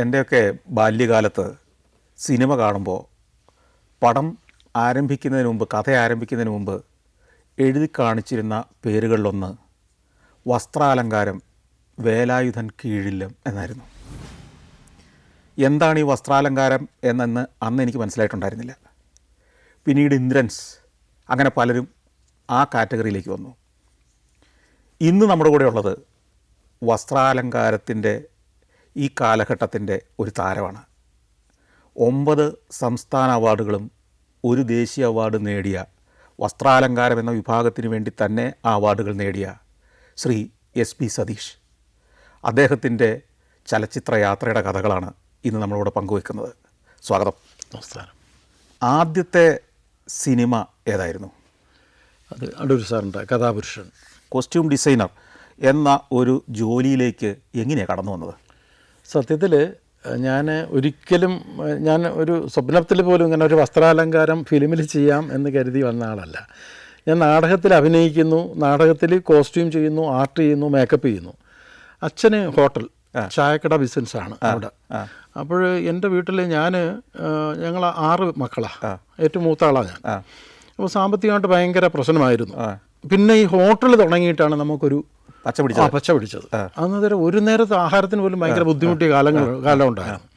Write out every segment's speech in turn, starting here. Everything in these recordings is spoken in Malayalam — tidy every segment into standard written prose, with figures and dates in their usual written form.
എൻ്റെയൊക്കെ ബാല്യകാലത്ത് സിനിമ കാണുമ്പോൾ പടം ആരംഭിക്കുന്നതിന് മുമ്പ്, കഥ ആരംഭിക്കുന്നതിന് മുമ്പ് എഴുതി കാണിച്ചിരുന്ന പേരുകളിലൊന്ന് വസ്ത്രാലങ്കാരം വേലായുധൻ കീഴില്ലം എന്നായിരുന്നു. എന്താണ് ഈ വസ്ത്രാലങ്കാരം അന്ന് എനിക്ക് മനസ്സിലായിട്ടുണ്ടായിരുന്നില്ല. പിന്നീട് ഇന്ദ്രൻസ്, അങ്ങനെ പലരും ആ കാറ്റഗറിയിലേക്ക് വന്നു. ഇന്ന് നമ്മുടെ കൂടെ ഉള്ളത് വസ്ത്രാലങ്കാരത്തിൻ്റെ ഈ കാലഘട്ടത്തിൻ്റെ ഒരു താരമാണ്. 9 സംസ്ഥാന അവാർഡുകളും ഒരു ദേശീയ അവാർഡ് നേടിയ, വസ്ത്രാലങ്കാരം എന്ന വിഭാഗത്തിന് വേണ്ടി തന്നെ ആ അവാർഡുകൾ നേടിയ ശ്രീ SP സതീഷ്. അദ്ദേഹത്തിൻ്റെ ചലച്ചിത്ര യാത്രയുടെ കഥകളാണ് ഇന്ന് നമ്മളോട് പങ്കുവെക്കുന്നത്. സ്വാഗതം. നമസ്കാരം. ആദ്യത്തെ സിനിമ ഏതായിരുന്നു? അത് അടൂർ സാറിൻ്റെ കഥാപുരുഷൻ. കോസ്റ്റ്യൂം ഡിസൈനർ എന്ന ഒരു ജോലിയിലേക്ക് എങ്ങനെയാണ് കടന്നു വന്നത്? സത്യത്തിൽ ഞാൻ ഒരു സ്വപ്നത്തിൽ പോലും ഇങ്ങനെ ഒരു വസ്ത്രാലങ്കാരം ഫിലിമിൽ ചെയ്യാം എന്ന് കരുതി വന്ന ആളല്ല. ഞാൻ നാടകത്തിൽ അഭിനയിക്കുന്നു, നാടകത്തിൽ കോസ്റ്റ്യൂം ചെയ്യുന്നു, ആർട്ട് ചെയ്യുന്നു, മേക്കപ്പ് ചെയ്യുന്നു. അച്ഛന് ഹോട്ടൽ, ചായക്കട ബിസിനസ്സാണ് അവിടെ. അപ്പോൾ എൻ്റെ വീട്ടിൽ ഞങ്ങൾ 6 മക്കളാണ്, ഏറ്റവും മൂത്ത ആളാണ് ഞാൻ. അപ്പോൾ സാമ്പത്തികമായിട്ട് ഭയങ്കര പ്രശ്നമായിരുന്നു. പിന്നെ ഈ ഹോട്ടൽ തുടങ്ങിയിട്ടാണ് നമുക്കൊരു പച്ച പിടിച്ചത്. അന്നേരം ഒരു നേരത്തെ ആഹാരത്തിന് പോലും ഭയങ്കര ബുദ്ധിമുട്ടിയ കാലം ഉണ്ടായിരുന്നു.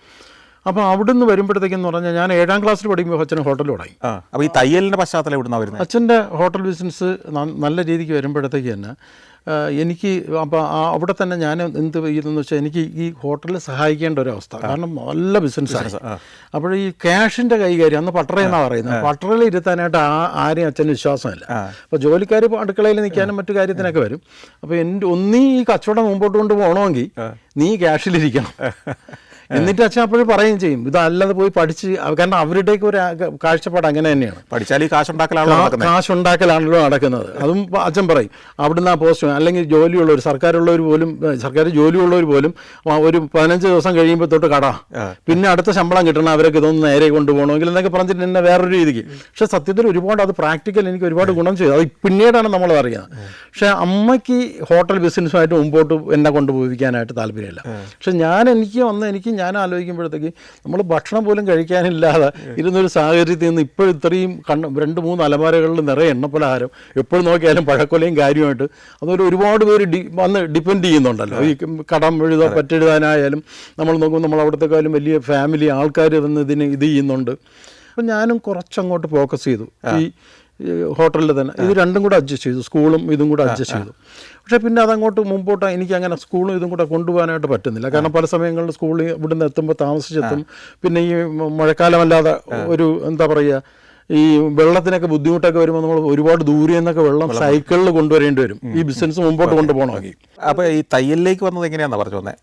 അപ്പോൾ അവിടുന്ന് വരുമ്പോഴത്തേക്കെന്ന് പറഞ്ഞാൽ ഞാൻ 7ാം ക്ലാസ്സിൽ പഠിക്കുമ്പോൾ അച്ഛൻ ഹോട്ടൽ തുടങ്ങി. അപ്പോൾ ഈ തയ്യലിൻ്റെ പശ്ചാത്തലം എവിടുന്നാണ് വരുന്നത്? അച്ഛൻ്റെ ഹോട്ടൽ ബിസിനസ് നല്ല രീതിക്ക് വരുമ്പോഴത്തേക്ക് തന്നെ എനിക്ക് അപ്പോൾ അവിടെ തന്നെ ഞാൻ എന്ത് ചെയ്തെന്ന് വെച്ചാൽ എനിക്ക് ഈ ഹോട്ടലിൽ സഹായിക്കേണ്ട ഒരവസ്ഥ. കാരണം നല്ല ബിസിനസ്സാണ്. അപ്പോൾ ഈ ക്യാഷിൻ്റെ കൈകാര്യം അന്ന് പട്ടറയെന്നാണ് പറയുന്നത്. പട്ടറയിൽ ഇരുത്താനായിട്ട് ആരെയും അച്ഛന് വിശ്വാസമില്ല. അപ്പോൾ ജോലിക്കാർ അടുക്കളയിൽ നിൽക്കാനും മറ്റു കാര്യത്തിനൊക്കെ വരും. അപ്പോൾ ഒന്നീ ഈ കച്ചവടം മുമ്പോട്ട് കൊണ്ടുപോകണമെങ്കിൽ നീ ക്യാഷിലിരിക്കണം. എന്നിട്ട് അച്ഛൻ അപ്പോഴും പറയുകയും ചെയ്യും, ഇതല്ലാതെ പോയി പഠിച്ച്, കാരണം അവരുടെയൊക്കെ ഒരു കാഴ്ചപ്പാട് അങ്ങനെ തന്നെയാണ്. പഠിച്ചാൽ ഈ കാശുണ്ടാക്കലാണല്ലോ നടക്കുന്നത്. അതും അച്ഛൻ പറയും. അവിടുന്ന് ആ പോസ്റ്റ്, അല്ലെങ്കിൽ ജോലിയുള്ളവർ, സർക്കാർ ജോലിയുള്ളവർ പോലും ഒരു 15 ദിവസം കഴിയുമ്പോൾ തൊട്ട് കട, പിന്നെ അടുത്ത ശമ്പളം കിട്ടണം, അവരൊക്കെ ഇതൊന്ന് നേരെ കൊണ്ടുപോകണമെങ്കിൽ എന്നൊക്കെ പറഞ്ഞിട്ട് എന്നെ വേറൊരു രീതിക്ക്. പക്ഷേ സത്യത്തിൽ ഒരുപാട് അത് പ്രാക്ടിക്കൽ എനിക്ക് ഒരുപാട് ഗുണം ചെയ്തു. അത് പിന്നീടാണ് നമ്മൾ അറിയുന്നത്. പക്ഷേ അമ്മയ്ക്ക് ഹോട്ടൽ ബിസിനസ്സുമായിട്ട് മുമ്പോട്ട് എന്നെ കൊണ്ടുപോകാനായിട്ട് താല്പര്യമില്ല. പക്ഷെ ഞാൻ ആലോചിക്കുമ്പോഴത്തേക്ക് നമ്മൾ ഭക്ഷണം പോലും കഴിക്കാനില്ലാതെ ഇരുന്നൊരു സാഹചര്യത്തിൽ നിന്ന് ഇപ്പോൾ ഇത്രയും 2-3 അലമാരകളിൽ നിറയെ എണ്ണപ്പലഹാരം, എപ്പോഴും നോക്കിയാലും പഴക്കൊലയും കാര്യമായിട്ട് അതൊരു ഒരുപാട് പേര് വന്ന് ഡിപ്പെൻഡ് ചെയ്യുന്നുണ്ടല്ലോ. ഈ കടം പറ്റെഴുതാനായാലും നമ്മൾ നോക്കുമ്പോൾ നമ്മൾ അവിടത്തെക്കാളും വലിയ ഫാമിലി ആൾക്കാർ വന്ന് ഇത് ചെയ്യുന്നുണ്ട്. അപ്പം ഞാനും കുറച്ചങ്ങോട്ട് ഫോക്കസ് ചെയ്തു ഈ ഹോട്ടലിൽ തന്നെ. ഇത് രണ്ടും കൂടെ അഡ്ജസ്റ്റ് ചെയ്തു, സ്കൂളും ഇതും കൂടെ അഡ്ജസ്റ്റ് ചെയ്തു. പക്ഷേ പിന്നെ അതങ്ങോട്ട് മുമ്പോട്ട് എനിക്ക് അങ്ങനെ സ്കൂളും ഇതും കൂടെ കൊണ്ടുപോകാനായിട്ട് പറ്റുന്നില്ല. കാരണം പല സമയങ്ങളിൽ സ്കൂളിൽ ഇവിടുന്ന് എത്തുമ്പോൾ താമസിച്ചെത്തും. പിന്നെ ഈ മഴക്കാലമല്ലാതെ ഒരു എന്താ പറയുക, ഈ വെള്ളത്തിനൊക്കെ ബുദ്ധിമുട്ടൊക്കെ വരുമ്പോൾ നമ്മൾ ഒരുപാട് ദൂരെ നിന്നൊക്കെ വെള്ളം സൈക്കിളിൽ കൊണ്ടുവരേണ്ടി വരും ഈ ബിസിനസ് മുമ്പോട്ട് കൊണ്ടുപോകണമെങ്കിൽ. അപ്പോൾ ഈ തയ്യലിലേക്ക് വന്നത് എങ്ങനെയാണെന്ന് പറഞ്ഞു വന്നേ?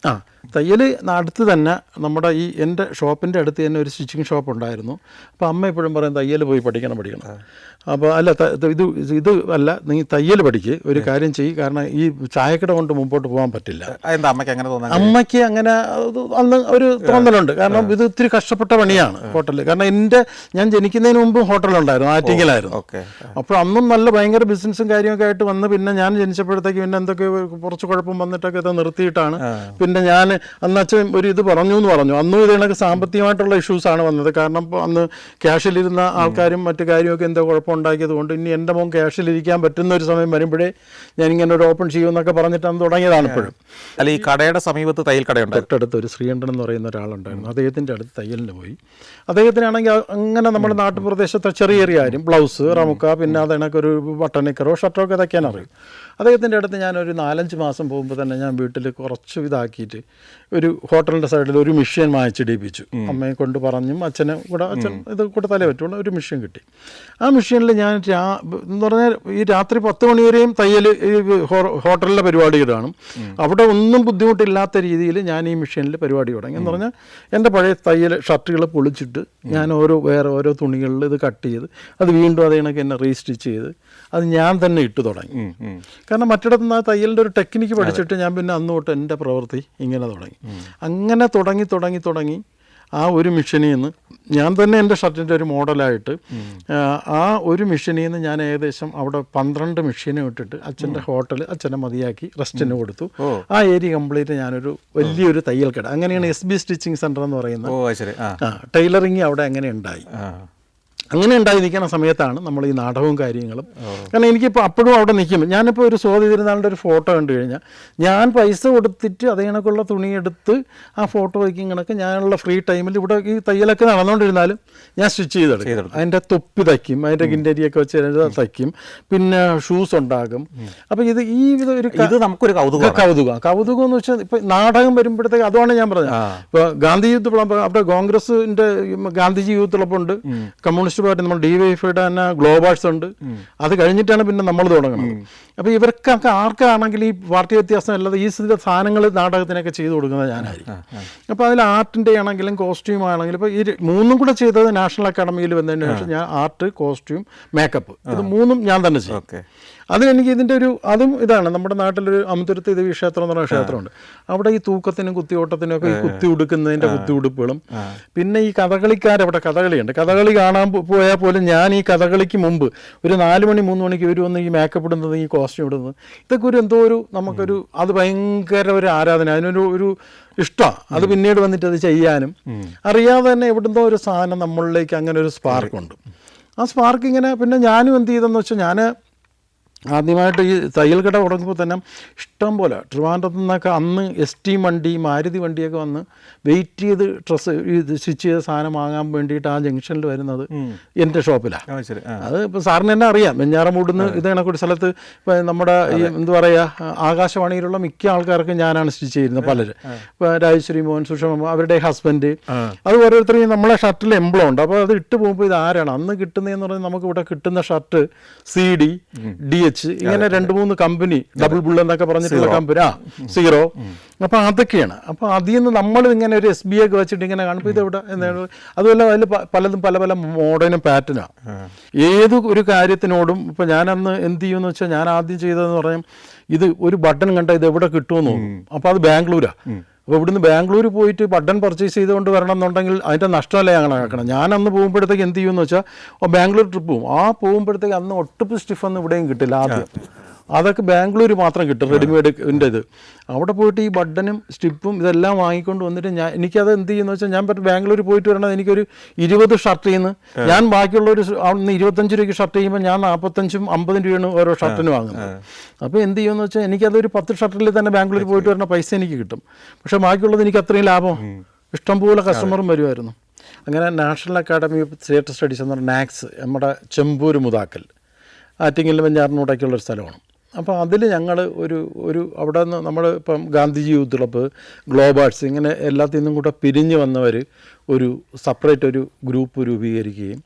തയ്യൽ അടുത്ത് തന്നെ നമ്മുടെ എൻ്റെ ഷോപ്പിൻ്റെ അടുത്ത് തന്നെ ഒരു സ്റ്റിച്ചിങ് ഷോപ്പ് ഉണ്ടായിരുന്നു. അപ്പോൾ അമ്മ എപ്പോഴും പറയും തയ്യൽ പോയി പഠിക്കണം. അപ്പോൾ അല്ല, ഇത് അല്ല, നീ തയ്യൽ പഠിക്ക്, ഒരു കാര്യം ചെയ്യും, കാരണം ഈ ചായക്കട കൊണ്ട് മുമ്പോട്ട് പോകാൻ പറ്റില്ല. അമ്മയ്ക്ക് അങ്ങനെ അന്ന് ഒരു തോന്നലുണ്ട്. കാരണം ഇത് ഇത്തിരി കഷ്ടപ്പെട്ട പണിയാണ് ഹോട്ടലിൽ. കാരണം ഞാൻ ജനിക്കുന്നതിന് മുമ്പ് ഹോട്ടലുണ്ടായിരുന്നു, ആറ്റിങ്ങിലായിരുന്നു. അപ്പോൾ അന്നും നല്ല ഭയങ്കര ബിസിനസ്സും കാര്യമൊക്കെ ആയിട്ട് വന്ന്, പിന്നെ ഞാൻ ജനിച്ചപ്പോഴത്തേക്ക് പിന്നെ എന്തൊക്കെ കുറച്ച് കുഴപ്പം വന്നിട്ടൊക്കെ ഇത് നിർത്തിയിട്ടാണ്. പിന്നെ ഞാൻ അന്ന് അച്ഛൻ ഇത് പറഞ്ഞു. അന്നും ഇതിനൊക്കെ സാമ്പത്തികമായിട്ടുള്ള ഇഷ്യൂസാണ് വന്നത്. കാരണം അന്ന് ക്യാഷിലിരുന്ന ആൾക്കാരും മറ്റു കാര്യമൊക്കെ എന്തോ കുഴപ്പമുണ്ടാക്കിയത് കൊണ്ട് ഇനി എൻ്റെ മോൻ ക്യാഷിലിരിക്കാൻ പറ്റുന്ന ഒരു സമയം വരുമ്പോഴേ ഞാനിങ്ങനെ ഒരു ഓപ്പൺ ചെയ്യുമെന്നൊക്കെ പറഞ്ഞിട്ടാണ് തുടങ്ങിയതാണ്. ഇപ്പോഴും അല്ല, ഈ കടയുടെ സമീപത്ത് തയ്യൽ കടയുണ്ട്. തൊട്ടടുത്ത് ഒരു ശ്രീകണ്ഠൻ എന്ന് പറയുന്ന ഒരാളുണ്ടായിരുന്നു. അദ്ദേഹത്തിൻ്റെ അടുത്ത് തയ്യലിന് പോയി. അദ്ദേഹത്തിനാണെങ്കിൽ അങ്ങനെ നമ്മുടെ നാട്ടുപ്രദേശത്തെ ചെറിയ കാര്യം, ബ്ലൗസ്, റമുക്ക, പിന്നെ അതിനൊക്കെ ഒരു ബട്ടണിക്കറോ ഷർട്ടോ ഒക്കെ തയ്ക്കാൻ അറിയും. അദ്ദേഹത്തിൻ്റെ അടുത്ത് ഞാനൊരു 4-5 മാസം പോകുമ്പോൾ തന്നെ ഞാൻ വീട്ടിൽ കുറച്ച് ഇതാക്കിയിട്ട് ഒരു ഹോട്ടലിൻ്റെ സൈഡിൽ ഒരു മെഷീൻ വാങ്ങിച്ചിടിപ്പിച്ചു. അമ്മയെ കൊണ്ട് പറഞ്ഞും അച്ഛൻ ഇത് കൊടുത്താലേ പറ്റുള്ളൂ. ഒരു മെഷീൻ കിട്ടി. ആ മെഷീനിൽ ഞാൻ എന്ന് പറഞ്ഞാൽ ഈ രാത്രി 10 മണി വരെയും തയ്യൽ ഹോട്ടലിലെ പരിപാടി കാണും. അവിടെ ഒന്നും ബുദ്ധിമുട്ടില്ലാത്ത രീതിയിൽ ഞാൻ ഈ മെഷീനിൽ പരിപാടി തുടങ്ങി. എന്ന് പറഞ്ഞാൽ എൻ്റെ പഴയ തയ്യൽ ഷർട്ടുകൾ പൊളിച്ചിട്ട് ഞാൻ വേറെ ഓരോ തുണികളിൽ ഇത് കട്ട് ചെയ്ത് അത് വീണ്ടും അത് കണക്ക് എന്നെ റീസ്റ്റിച്ച് ചെയ്ത് അത് ഞാൻ തന്നെ ഇട്ട് തുടങ്ങി. കാരണം മറ്റിടത്ത് നിന്ന് ആ തയ്യലിൻ്റെ ഒരു ടെക്നിക്ക് പഠിച്ചിട്ട് ഞാൻ പിന്നെ അന്ന് തൊട്ട് എൻ്റെ പ്രവൃത്തി ഇങ്ങനെ തുടങ്ങി. അങ്ങനെ തുടങ്ങി ആ ഒരു മെഷീനിൽ നിന്ന് ഞാൻ തന്നെ എൻ്റെ ഷർട്ടിൻ്റെ ഒരു മോഡലായിട്ട് ആ ഒരു മെഷീനിൽ നിന്ന് ഞാൻ ഏകദേശം അവിടെ 12 മെഷീനും ഇട്ടിട്ട് അച്ഛൻ്റെ ഹോട്ടൽ അച്ഛനെ മതിയാക്കി റെസ്റ്റിന് കൊടുത്തു. ആ ഏരിയ കംപ്ലീറ്റ് ഞാനൊരു വലിയൊരു തയ്യൽ കട, അങ്ങനെയാണ് SB സ്റ്റിച്ചിങ് സെൻ്റർ എന്ന് പറയുന്നത്. ടൈലറിങ് അവിടെ അങ്ങനെ ഉണ്ടായി. അങ്ങനെ ഉണ്ടായി നിൽക്കുന്ന സമയത്താണ് നമ്മൾ ഈ നാടകവും കാര്യങ്ങളും. കാരണം എനിക്കിപ്പോൾ അപ്പോഴും അവിടെ നിൽക്കുമ്പോൾ ഞാനിപ്പോൾ ഒരു സ്വാതി തിരുനാളിൻ്റെ ഒരു ഫോട്ടോ കണ്ടു കഴിഞ്ഞാൽ ഞാൻ പൈസ കൊടുത്തിട്ട് അതേ കണക്കുള്ള തുണിയെടുത്ത് ആ ഫോട്ടോ വയ്ക്കും കണക്ക് ഞാനുള്ള ഫ്രീ ടൈമിൽ ഇവിടെ ഈ തയ്യലൊക്കെ നടന്നുകൊണ്ടിരുന്നാലും ഞാൻ സ്റ്റിച്ച് ചെയ്തെടുക്കും. അതിൻ്റെ തൊപ്പി തയ്ക്കും, അതിൻ്റെ ഗിൻഡരിയൊക്കെ വെച്ച് തയ്ക്കും, പിന്നെ ഷൂസ് ഉണ്ടാകും. അപ്പോൾ ഈ ഒരു നമുക്കൊരു കൗതുകം എന്ന് വെച്ചാൽ ഇപ്പോൾ നാടകം വരുമ്പോഴത്തേക്ക് അതുമാണ് ഞാൻ പറഞ്ഞത്. ഇപ്പോൾ ഗാന്ധി യൂത്ത് ക്ലബ് അവിടെ കോൺഗ്രസിൻ്റെ ഗാന്ധിജി യൂത്ത് ക്ലബ് ഉണ്ട്, കമ്മ്യൂണിസ്റ്റ് പാർട്ടി നമ്മൾ DYFIയുടെ തന്നെ ഗ്ലോബാഴ്സ് ഉണ്ട്. അത് കഴിഞ്ഞിട്ടാണ് പിന്നെ നമ്മൾ തുടങ്ങുന്നത്. അപ്പോൾ ഇവർക്കൊക്കെ ആർക്കാണെങ്കിൽ ഈ പാർട്ടി വ്യത്യാസം അല്ലാതെ ഈ സാധനങ്ങൾ നാടകത്തിനൊക്കെ ചെയ്തു കൊടുക്കുന്നത് ഞാനായിരിക്കും. അപ്പോൾ അതിൽ ആർട്ടിൻ്റെ ആണെങ്കിലും കോസ്റ്റ്യൂം ആണെങ്കിലും ഇപ്പോൾ ഈ 3 കൂടെ ചെയ്തത് നാഷണൽ അക്കാഡമിയിൽ വന്നതിന് ശേഷം ഞാൻ ആർട്ട്, കോസ്റ്റ്യൂം, മേക്കപ്പ് ഇത് 3 ഞാൻ തന്നെ ചെയ്യും. അതിനെനിക്ക് ഇതിൻ്റെ അതും ഇതാണ്. നമ്മുടെ നാട്ടിലൊരു അമുതുരുത്ത് ദേവി ക്ഷേത്രം എന്ന് പറയുന്ന ക്ഷേത്രമുണ്ട്. അവിടെ ഈ തൂക്കത്തിനും കുത്തിയോട്ടത്തിനും ഒക്കെ ഈ കുത്തി ഉടുക്കുന്നതിൻ്റെ കുത്തി ഉടുപ്പുകളും, പിന്നെ ഈ കഥകളിക്കാരവിടെ കഥകളിയുണ്ട്. കഥകളി കാണാൻ പോയാൽ പോലും ഞാൻ ഈ കഥകളിക്ക് മുമ്പ് ഒരു 4 മണി 3 മണിക്ക് ഇവർ വന്ന് ഈ മേക്കപ്പ് ഇടുന്നത്, ഈ കോസ്റ്റ്യൂം ഇടുന്നത്, ഇതൊക്കെ നമുക്കൊരു അത് ഭയങ്കര ഒരു ആരാധന, അതിനൊരു ഇഷ്ടമാണ്. അത് പിന്നീട് വന്നിട്ട് അത് ചെയ്യാനും അറിയാതെ തന്നെ എവിടുന്നോ ഒരു സാധനം നമ്മളിലേക്ക് അങ്ങനെ ഒരു സ്പാർക്കുണ്ട്. ആ സ്പാർക്ക് ഇങ്ങനെ പിന്നെ ഞാനും എന്ത് ചെയ്തെന്ന് വെച്ചാൽ ഞാൻ ആദ്യമായിട്ട് ഈ തയ്യൽ കട തുടങ്ങുമ്പോൾ തന്നെ ഇഷ്ടം പോലെ ട്രിവാൻഡ്രത്തു നിന്നൊക്കെ അന്ന് ST വണ്ടി, മാരുതി വണ്ടിയൊക്കെ വന്ന് വെയിറ്റ് ചെയ്ത് ഡ്രസ്സ് സ്റ്റിച്ച് ചെയ്ത സാധനം വാങ്ങാൻ വേണ്ടിയിട്ട് ആ ജംഗ്ഷനിൽ വരുന്നത് എൻ്റെ ഷോപ്പിലാണ്. അത് ഇപ്പോൾ സാറിന് തന്നെ അറിയാം, വെഞ്ഞാറമൂടുന്ന് ഇത് കണക്കൊരു സ്ഥലത്ത് ഇപ്പോൾ നമ്മുടെ ഈ എന്താ പറയുക ആകാശവാണിയിലുള്ള മിക്ക ആൾക്കാർക്കും ഞാനാണ് സ്റ്റിച്ച് ചെയ്യുന്നത്. പലര് ഇപ്പോൾ രാജശ്രീ മോഹൻ, സുഷമ, അവരുടെ ഹസ്ബൻഡ്, അത് ഓരോരുത്തരും നമ്മളെ ഷർട്ടിൽ എംബ്ലം ഉണ്ട്. അപ്പോൾ അത് ഇട്ട് പോകുമ്പോൾ ഇത് ആരാണ് അന്ന് കിട്ടുന്നതെന്ന് പറഞ്ഞാൽ നമുക്ക് ഇവിടെ കിട്ടുന്ന ഷർട്ട് CD, DH ഇങ്ങനെ 2-3 കമ്പനി, ഡബിൾ ബുൾ എന്നൊക്കെ പറഞ്ഞിട്ടുള്ള കമ്പനി, സീറോ. അപ്പോൾ അതൊക്കെയാണ്. അപ്പോൾ അതിൽ നിന്ന് നമ്മൾ ഇങ്ങനെ ഒരു SB ഒക്കെ വെച്ചിട്ട് ഇങ്ങനെ കാണുമ്പോൾ ഇതെവിടെ അതുമല്ല അതിൽ പലതും പല പല മോഡേണും പാറ്റേണാണ്. ഏത് ഒരു കാര്യത്തിനോടും ഇപ്പോൾ ഞാനന്ന് എന്ത് ചെയ്യുമെന്ന് വെച്ചാൽ ഞാൻ ആദ്യം ചെയ്തതെന്ന് പറയാം, ഇത് ഒരു ബട്ടൺ കണ്ടാൽ ഇത് എവിടെ കിട്ടുമെന്ന് തോന്നും. അപ്പോൾ അത് ബാംഗ്ലൂരാണ്. അപ്പോൾ ഇവിടുന്ന് ബാംഗ്ലൂർ പോയിട്ട് ബട്ടൺ പർച്ചേസ് ചെയ്തുകൊണ്ട് വരണം എന്നുണ്ടെങ്കിൽ അതിൻ്റെ നഷ്ടമല്ല ഞങ്ങൾ ആക്കണം. ഞാൻ അന്ന് പോകുമ്പോഴത്തേക്ക് എന്ത് ചെയ്യുമെന്ന് വെച്ചാൽ ബാംഗ്ലൂർ ട്രിപ്പ് പോകും. ആ പോകുമ്പോഴത്തേക്ക് അന്ന് ഒട്ടുപ്പ് സ്റ്റിഫൊന്നും ഇവിടെയും കിട്ടില്ല. ആദ്യം അതൊക്കെ ബാംഗ്ലൂർ മാത്രം കിട്ടും, റെഡിമെയ്ഡിൻ്റെ ഇത്. അവിടെ പോയിട്ട് ഈ ബട്ടനും സ്റ്റിപ്പും ഇതെല്ലാം വാങ്ങിക്കൊണ്ട് വന്നിട്ട് എനിക്കത് എന്ത് ചെയ്യുന്ന വെച്ചാൽ ഞാൻ ബാംഗ്ലൂർ പോയിട്ട് വരണത് എനിക്കൊരു 20 ഷർട്ട് ചെയ്യുന്നു. ഞാൻ ബാക്കിയുള്ളൊരു അന്ന് 25 രൂപയ്ക്ക് ഷർട്ട് ചെയ്യുമ്പോൾ ഞാൻ 45ഉം 50 രൂപയാണ് ഓരോ ഷർട്ടിന് വാങ്ങുന്നത്. അപ്പോൾ എന്ത് ചെയ്യുമെന്ന് വെച്ചാൽ എനിക്കതൊരു 10 ഷർട്ടിൽ തന്നെ ബാംഗ്ലൂർ പോയിട്ട് വരുന്ന പൈസ എനിക്ക് കിട്ടും. പക്ഷേ ബാക്കിയുള്ളത് എനിക്ക് അത്രയും ലാഭം, ഇഷ്ടംപോലെ കസ്റ്റമറും വരുമായിരുന്നു. അങ്ങനെ national academy of theatre studies എന്ന് പറഞ്ഞാൽ NACS നമ്മുടെ ചെമ്പൂർ മുതാക്കൽ ആറ്റിങ്ങൽ വെഞ്ഞാറിനോടൊക്കെയുള്ളൊരു സ്ഥലമാണ്. അപ്പോൾ അതിൽ ഞങ്ങൾ ഒരു അവിടെ നിന്ന് നമ്മൾ ഇപ്പം ഗാന്ധിജി യൂത്ത് ക്ലബ്ബ്, ഗ്ലോബാർട്സ് ഇങ്ങനെ എല്ലാത്തിൽ നിന്നും കൂടെ പിരിഞ്ഞ് വന്നവർ ഒരു സെപ്പറേറ്റ് ഒരു ഗ്രൂപ്പ് രൂപീകരിക്കുകയും.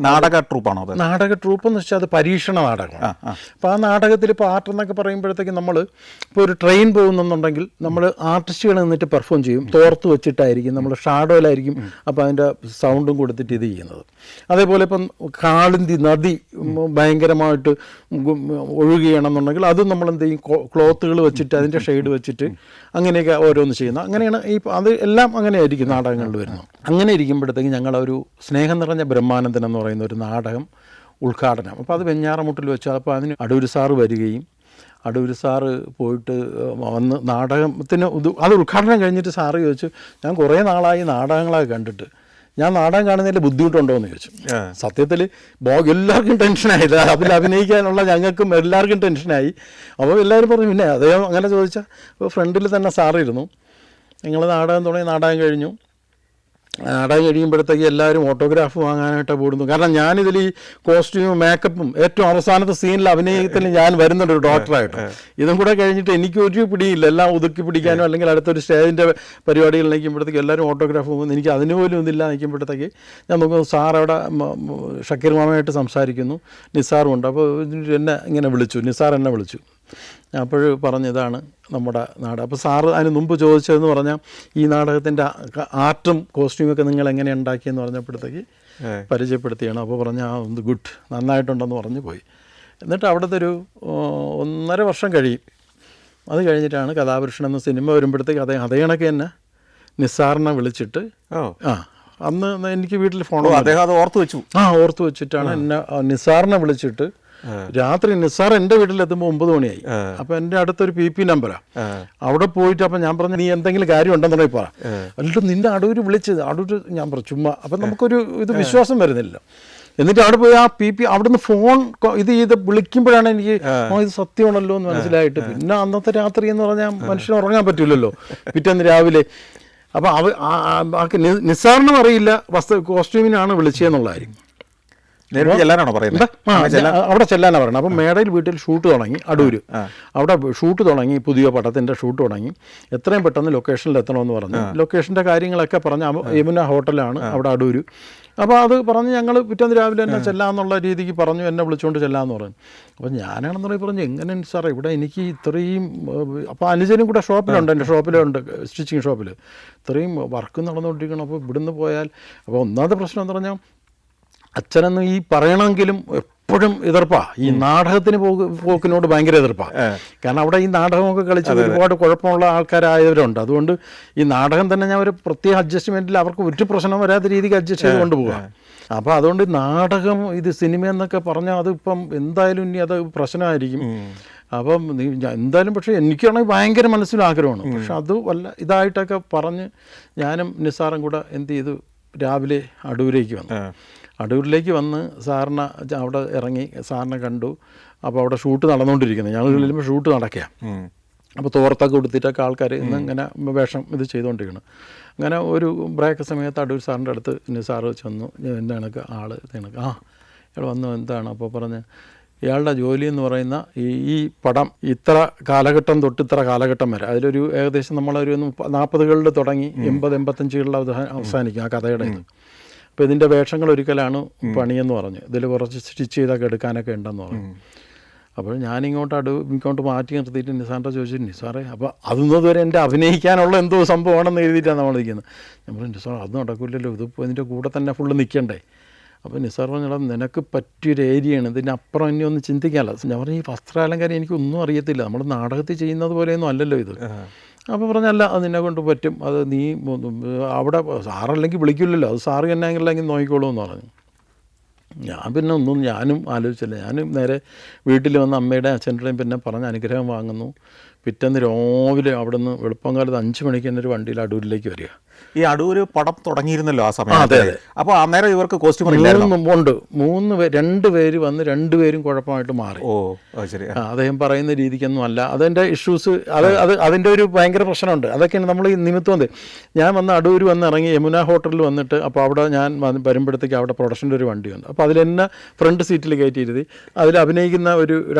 നാടക ട്രൂപ്പാണോ? നാടക ട്രൂപ്പ് എന്ന് വെച്ചാൽ അത് പരീക്ഷണ നാടകമാണ്. അപ്പോൾ ആ നാടകത്തിൽ ഇപ്പോൾ ആർട്ട് എന്നൊക്കെ പറയുമ്പോഴത്തേക്ക് നമ്മൾ ഇപ്പോൾ ഒരു ട്രെയിൻ പോകുന്നുണ്ടെങ്കിൽ നമ്മൾ ആർട്ടിസ്റ്റുകൾ നിന്നിട്ട് പെർഫോം ചെയ്യും. തോർത്ത് വെച്ചിട്ടായിരിക്കും, നമ്മൾ ഷാഡോയിലായിരിക്കും. അപ്പോൾ അതിൻ്റെ സൗണ്ടും കൊടുത്തിട്ട് ഇത് ചെയ്യുന്നത്. അതേപോലെ ഇപ്പം കാളിന്തി നദി ഭയങ്കരമായിട്ട് ഒഴുകുകയാണെന്നുണ്ടെങ്കിൽ അതും നമ്മൾ എന്ത് ചെയ്യും, ക്ലോത്തുകൾ വെച്ചിട്ട് അതിൻ്റെ ഷെയ്ഡ് വെച്ചിട്ട് അങ്ങനെയൊക്കെ ഓരോന്ന് ചെയ്യുന്നത്. അങ്ങനെയാണ് അത് എല്ലാം അങ്ങനെയായിരിക്കും നാടകങ്ങളിൽ വരുന്നത്. അങ്ങനെ ഇരിക്കുമ്പോഴത്തേക്ക് ഞങ്ങളൊരു സ്നേഹം നിറഞ്ഞ ബ്രഹ്മാനന്ദൻ എന്ന് പറയുന്ന ഒരു നാടകം ഉദ്ഘാടനം. അപ്പോൾ അത് വെഞ്ഞാറമുട്ടിൽ വെച്ചാൽ അപ്പോൾ അതിന് അടൂര് സാറ് വരികയും അടൂര് സാറ് പോയിട്ട് വന്ന് നാടകത്തിന് അത് ഉദ്ഘാടനം കഴിഞ്ഞിട്ട് സാറ് ചോദിച്ചു, ഞാൻ കുറേ നാളായി നാടകങ്ങളൊക്കെ കണ്ടിട്ട് ഞാൻ നാടകം കാണുന്നതിൽ ബുദ്ധിമുട്ടുണ്ടോ എന്ന് ചോദിച്ചു. സത്യത്തിൽ എല്ലാവർക്കും ടെൻഷനായി, അതിൽ അഭിനയിക്കാനുള്ള ഞങ്ങൾക്കും എല്ലാവർക്കും ടെൻഷനായി. അപ്പോൾ എല്ലാവരും പറഞ്ഞു പിന്നെ അദ്ദേഹം അങ്ങനെ ചോദിച്ചാൽ അപ്പോൾ ഫ്രണ്ടിൽ തന്നെ സാറിരുന്നു. നിങ്ങൾ നാടകം തുടങ്ങി, നാടകം കഴിഞ്ഞു. നാടകം കഴിയുമ്പോഴത്തേക്ക് എല്ലാവരും ഓട്ടോഗ്രാഫ് വാങ്ങാനായിട്ട് കൂടുന്നു. കാരണം ഞാനിതിൽ ഈ കോസ്റ്റ്യൂമും മേക്കപ്പും ഏറ്റവും അവസാനത്തെ സീനിൽ അഭിനയത്തിൽ ഞാൻ വരുന്നുണ്ട് ഒരു ഡോക്ടറായിട്ട്. ഇതും കൂടെ കഴിഞ്ഞിട്ട് എനിക്കൊരു പിടിയില്ല, എല്ലാം ഒതുക്കി പിടിക്കാനോ അല്ലെങ്കിൽ അടുത്തൊരു സ്റ്റേജിൻ്റെ പരിപാടികൾ നിൽക്കുമ്പോഴത്തേക്ക് എല്ലാവരും ഓട്ടോഗ്രാഫ് പോകുന്നു. എനിക്ക് അതിന് പോലും ഒന്നില്ല. നിൽക്കുമ്പോഴത്തേക്ക് ഞാൻ നോക്കുന്നു സാർ അവിടെ ഷക്കീർ മാമയായിട്ട് സംസാരിക്കുന്നു, നിസാറുമുണ്ട്. അപ്പോൾ എന്നെ ഇങ്ങനെ വിളിച്ചു, നിസാർ എന്നെ വിളിച്ചു. അപ്പോൾ പറഞ്ഞതാണ് നമ്മുടെ നാടകം. അപ്പോൾ സാറ് അതിന് മുമ്പ് ചോദിച്ചതെന്ന് പറഞ്ഞാൽ ഈ നാടകത്തിൻ്റെ ആർട്ടും കോസ്റ്റ്യൂമൊക്കെ നിങ്ങൾ എങ്ങനെ ഉണ്ടാക്കിയെന്ന് പറഞ്ഞപ്പോഴത്തേക്ക് പരിചയപ്പെടുത്തിയാണ്. അപ്പോൾ പറഞ്ഞാൽ ഗുഡ്, നന്നായിട്ടുണ്ടെന്ന് പറഞ്ഞു പോയി. എന്നിട്ട് അവിടുത്തെ ഒരു 1.5 വർഷം കഴിയും. അത് കഴിഞ്ഞിട്ടാണ് കഥാപുരുഷൻ എന്ന സിനിമ വരുമ്പോഴത്തേക്ക് അതേ കണക്ക് തന്നെ നിസാറിനെ വിളിച്ചിട്ട് അന്ന് എനിക്ക് വീട്ടിൽ ഫോൺ അദ്ദേഹം അത് ഓർത്ത് വെച്ചു. ഓർത്ത് വെച്ചിട്ടാണ് എന്നെ നിസാറിനെ വിളിച്ചിട്ട് രാത്രി നിസാർ എൻ്റെ വീട്ടിലെത്തുമ്പോൾ 9 മണിയായി. അപ്പോൾ എൻ്റെ അടുത്തൊരു PP നമ്പറാണ്. അവിടെ പോയിട്ട് അപ്പം ഞാൻ പറഞ്ഞു നീ എന്തെങ്കിലും കാര്യം ഉണ്ടെന്നുണ്ടെങ്കിൽ പറ. എന്നിട്ട് നിൻ്റെ അടൂര് വിളിച്ചത് അടൂര് ഞാൻ പറഞ്ഞു ചുമ്മാ. അപ്പം നമുക്കൊരു ഇത് വിശ്വാസം വരുന്നില്ല. എന്നിട്ട് അവിടെ പോയി ആ PP അവിടുന്ന് ഫോൺ ഇത് ചെയ്ത് വിളിക്കുമ്പോഴാണ് എനിക്ക് ഇത് സത്യമാണല്ലോ എന്ന് മനസ്സിലായിട്ട്. പിന്നെ അന്നത്തെ രാത്രി എന്ന് പറഞ്ഞാൽ മനുഷ്യന് ഉറങ്ങാൻ പറ്റില്ലല്ലോ പിറ്റേന്ന് രാവിലെ. അപ്പോൾ നിസാറിനും അറിയില്ല കോസ്റ്റ്യൂമിനാണ് വിളിച്ചതെന്നുള്ളതായിരിക്കും. അവിടെ ചെല്ലാനാണ് പറയുന്നത്. അപ്പം മേടയിൽ വീട്ടിൽ ഷൂട്ട് തുടങ്ങി, അടൂര് അവിടെ ഷൂട്ട് തുടങ്ങി, പുതിയ പടത്തിൻ്റെ ഷൂട്ട് തുടങ്ങി. എത്രയും പെട്ടെന്ന് ലൊക്കേഷനിൽ എത്തണമെന്ന് പറഞ്ഞു. ലൊക്കേഷൻ്റെ കാര്യങ്ങളൊക്കെ പറഞ്ഞ് യമുന ഹോട്ടലാണ് അവിടെ അടൂര്. അപ്പോൾ അത് പറഞ്ഞ് ഞങ്ങൾ പിറ്റേന്ന് രാവിലെ തന്നെ ചെല്ലാമെന്നുള്ള രീതിക്ക് പറഞ്ഞു. എന്നെ വിളിച്ചുകൊണ്ട് ചെല്ലാമെന്ന് പറഞ്ഞു. അപ്പോൾ ഞാനാണെന്നുണ്ടെങ്കിൽ പറഞ്ഞു എങ്ങനെ സാറേ ഇവിടെ എനിക്ക് ഇത്രയും, അപ്പോൾ അനുജനും കൂടെ ഷോപ്പിലുണ്ട്, എൻ്റെ ഷോപ്പിലുണ്ട്, സ്റ്റിച്ചിങ് ഷോപ്പിൽ ഇത്രയും വർക്ക് നടന്നുകൊണ്ടിരിക്കണം. അപ്പോൾ ഇവിടുന്ന് പോയാൽ അപ്പോൾ ഒന്നാമത്തെ പ്രശ്നം എന്ന് പറഞ്ഞാൽ അച്ഛനെന്ന് ഈ പറയണമെങ്കിലും എപ്പോഴും എതിർപ്പാണ്. ഈ നാടകത്തിന് പോക്കിനോട് ഭയങ്കര എതിർപ്പാണ്. കാരണം അവിടെ ഈ നാടകമൊക്കെ കളിച്ച് ഒരുപാട് കുഴപ്പമുള്ള ആൾക്കാരായവരുണ്ട്. അതുകൊണ്ട് ഈ നാടകം തന്നെ ഞാൻ ഒരു പ്രത്യേക അഡ്ജസ്റ്റ്മെൻറ്റിൽ അവർക്ക് ഒരു പ്രശ്നം വരാത്ത രീതിക്ക് അഡ്ജസ്റ്റ് ചെയ്ത് കൊണ്ടുപോകാം. അപ്പോൾ അതുകൊണ്ട് നാടകം ഇത് സിനിമ എന്നൊക്കെ പറഞ്ഞാൽ അതിപ്പം എന്തായാലും ഇനി അത് പ്രശ്നമായിരിക്കും. അപ്പം എന്തായാലും പക്ഷേ എനിക്കാണെങ്കിൽ ഭയങ്കര മനസ്സിലാഗ്രഹമാണ്. പക്ഷെ അത് വല്ല ഇതായിട്ടൊക്കെ പറഞ്ഞ് ഞാനും നിസാറും കൂടെ എന്ത് ചെയ്തു രാവിലെ അടൂരേക്ക് വന്നു. അടൂരിലേക്ക് വന്ന് സാറിനെ അവിടെ ഇറങ്ങി സാറിനെ കണ്ടു. അപ്പോൾ അവിടെ ഷൂട്ട് നടന്നുകൊണ്ടിരിക്കുന്നത്, ഞങ്ങൾ ചെല്ലുമ്പോൾ ഷൂട്ട് നടക്കുക. അപ്പോൾ തോർത്തൊക്കെ കൊടുത്തിട്ടൊക്കെ ആൾക്കാർ ഇന്ന് ഇങ്ങനെ വേഷം ഇത് ചെയ്തുകൊണ്ടിരിക്കണം. അങ്ങനെ ഒരു ബ്രേക്ക് സമയത്ത് അടൂർ സാറിൻ്റെ അടുത്ത് സാറ് ചെന്നു. എന്താണ് ആൾ കണക്ക് ഇയാൾ വന്നു എന്താണ്? അപ്പോൾ പറഞ്ഞ് ഇയാളുടെ ജോലി എന്ന് പറയുന്ന ഈ പടം ഇത്ര കാലഘട്ടം തൊട്ട് ഇത്ര കാലഘട്ടം വരെ അതിലൊരു ഏകദേശം നമ്മളൊരു 40കളിൽ തുടങ്ങി 80-85കളിൽ അവസാനിക്കും ആ കഥയുടെ ഇത്. അപ്പോൾ ഇതിൻ്റെ വേഷങ്ങൾ ഒരിക്കലാണ് പണിയെന്ന് പറഞ്ഞു. ഇതിൽ കുറച്ച് സ്റ്റിച്ച് ചെയ്തൊക്കെ എടുക്കാനൊക്കെ ഉണ്ടെന്ന് പറഞ്ഞു. അപ്പോൾ ഇങ്ങോട്ട് മാറ്റി നിർത്തിയിട്ട് നിസാറിൻ്റെ ചോദിച്ചു നിസാറേ അപ്പോൾ അതൊന്നും ഇതുവരെ എൻ്റെ അഭിനയിക്കാനുള്ള എന്തോ സംഭവമാണെന്ന് എഴുതിയിട്ടാണ് നമ്മൾ നിൽക്കുന്നത്. ഞാൻ പറഞ്ഞു നിസാർ അത് നടക്കില്ലല്ലോ, ഇതിപ്പോൾ ഇതിൻ്റെ കൂടെ തന്നെ ഫുള്ള് നിൽക്കണ്ടേ. അപ്പോൾ നിസാർ പറഞ്ഞാൽ നിനക്ക് പറ്റിയൊരു ഏരിയയാണ്, ഇതിനപ്പുറം ഇനി ഒന്നും ചിന്തിക്കാമല്ലോ. ഞാൻ പറഞ്ഞു ഈ വസ്ത്രാലങ്കാരം എനിക്കൊന്നും അറിയത്തില്ല, നമ്മൾ നാടകത്തിൽ ചെയ്യുന്നത് പോലെയൊന്നും അല്ലല്ലോ ഇത്. അപ്പോൾ പറഞ്ഞല്ല അത് നിന്നെ കൊണ്ട് പറ്റും, അത് നീ അവിടെ സാറല്ലെങ്കിൽ വിളിക്കില്ലല്ലോ, അത് സാറ് തന്നെ അല്ലെങ്കിൽ നോക്കിക്കോളൂ എന്ന് പറഞ്ഞു. ഞാൻ പിന്നെ ഞാനും ആലോചിച്ചില്ല. ഞാനും നേരെ വീട്ടിൽ വന്ന് അമ്മയുടെയും അച്ഛൻ്റെയും പിന്നെ പറഞ്ഞ് അനുഗ്രഹം വാങ്ങുന്നു. പിറ്റേന്ന് രാവിലെ അവിടെ നിന്ന് വെളുപ്പംകാലത്ത് 5 മണിക്ക് തന്നെ ഒരു വണ്ടിയിൽ അടൂരിലേക്ക് വരിക. ഈ അടൂര് പടം തുടങ്ങിയിരുന്നല്ലോ ആ സമയത്ത്. അപ്പോൾ അന്നേരം ഇവർക്ക് കോസ്റ്റ്യൂമർ ഉണ്ട്. 2 പേര് വന്ന് 2 പേരും കുഴപ്പമായിട്ട് മാറി. ശരി. അദ്ദേഹം പറയുന്ന രീതിക്കൊന്നും അല്ല, അതിൻ്റെ ഇഷ്യൂസ് അതിൻ്റെ ഒരു ഭയങ്കര പ്രശ്നമുണ്ട്. അതൊക്കെയാണ് നമ്മൾ ഈ നിമിത്തം. ഞാൻ വന്ന് അടൂർ വന്ന് ഇറങ്ങി യമുന ഹോട്ടലിൽ വന്നിട്ട് അപ്പോൾ അവിടെ ഞാൻ വരുമ്പോഴത്തേക്ക് അവിടെ പ്രൊഡക്ഷൻ്റെ ഒരു വണ്ടി വന്നു. അപ്പോൾ അതിലെന്നെ ഫ്രണ്ട് സീറ്റിൽ കയറ്റിയിരുത്തി അതിൽ അഭിനയിക്കുന്ന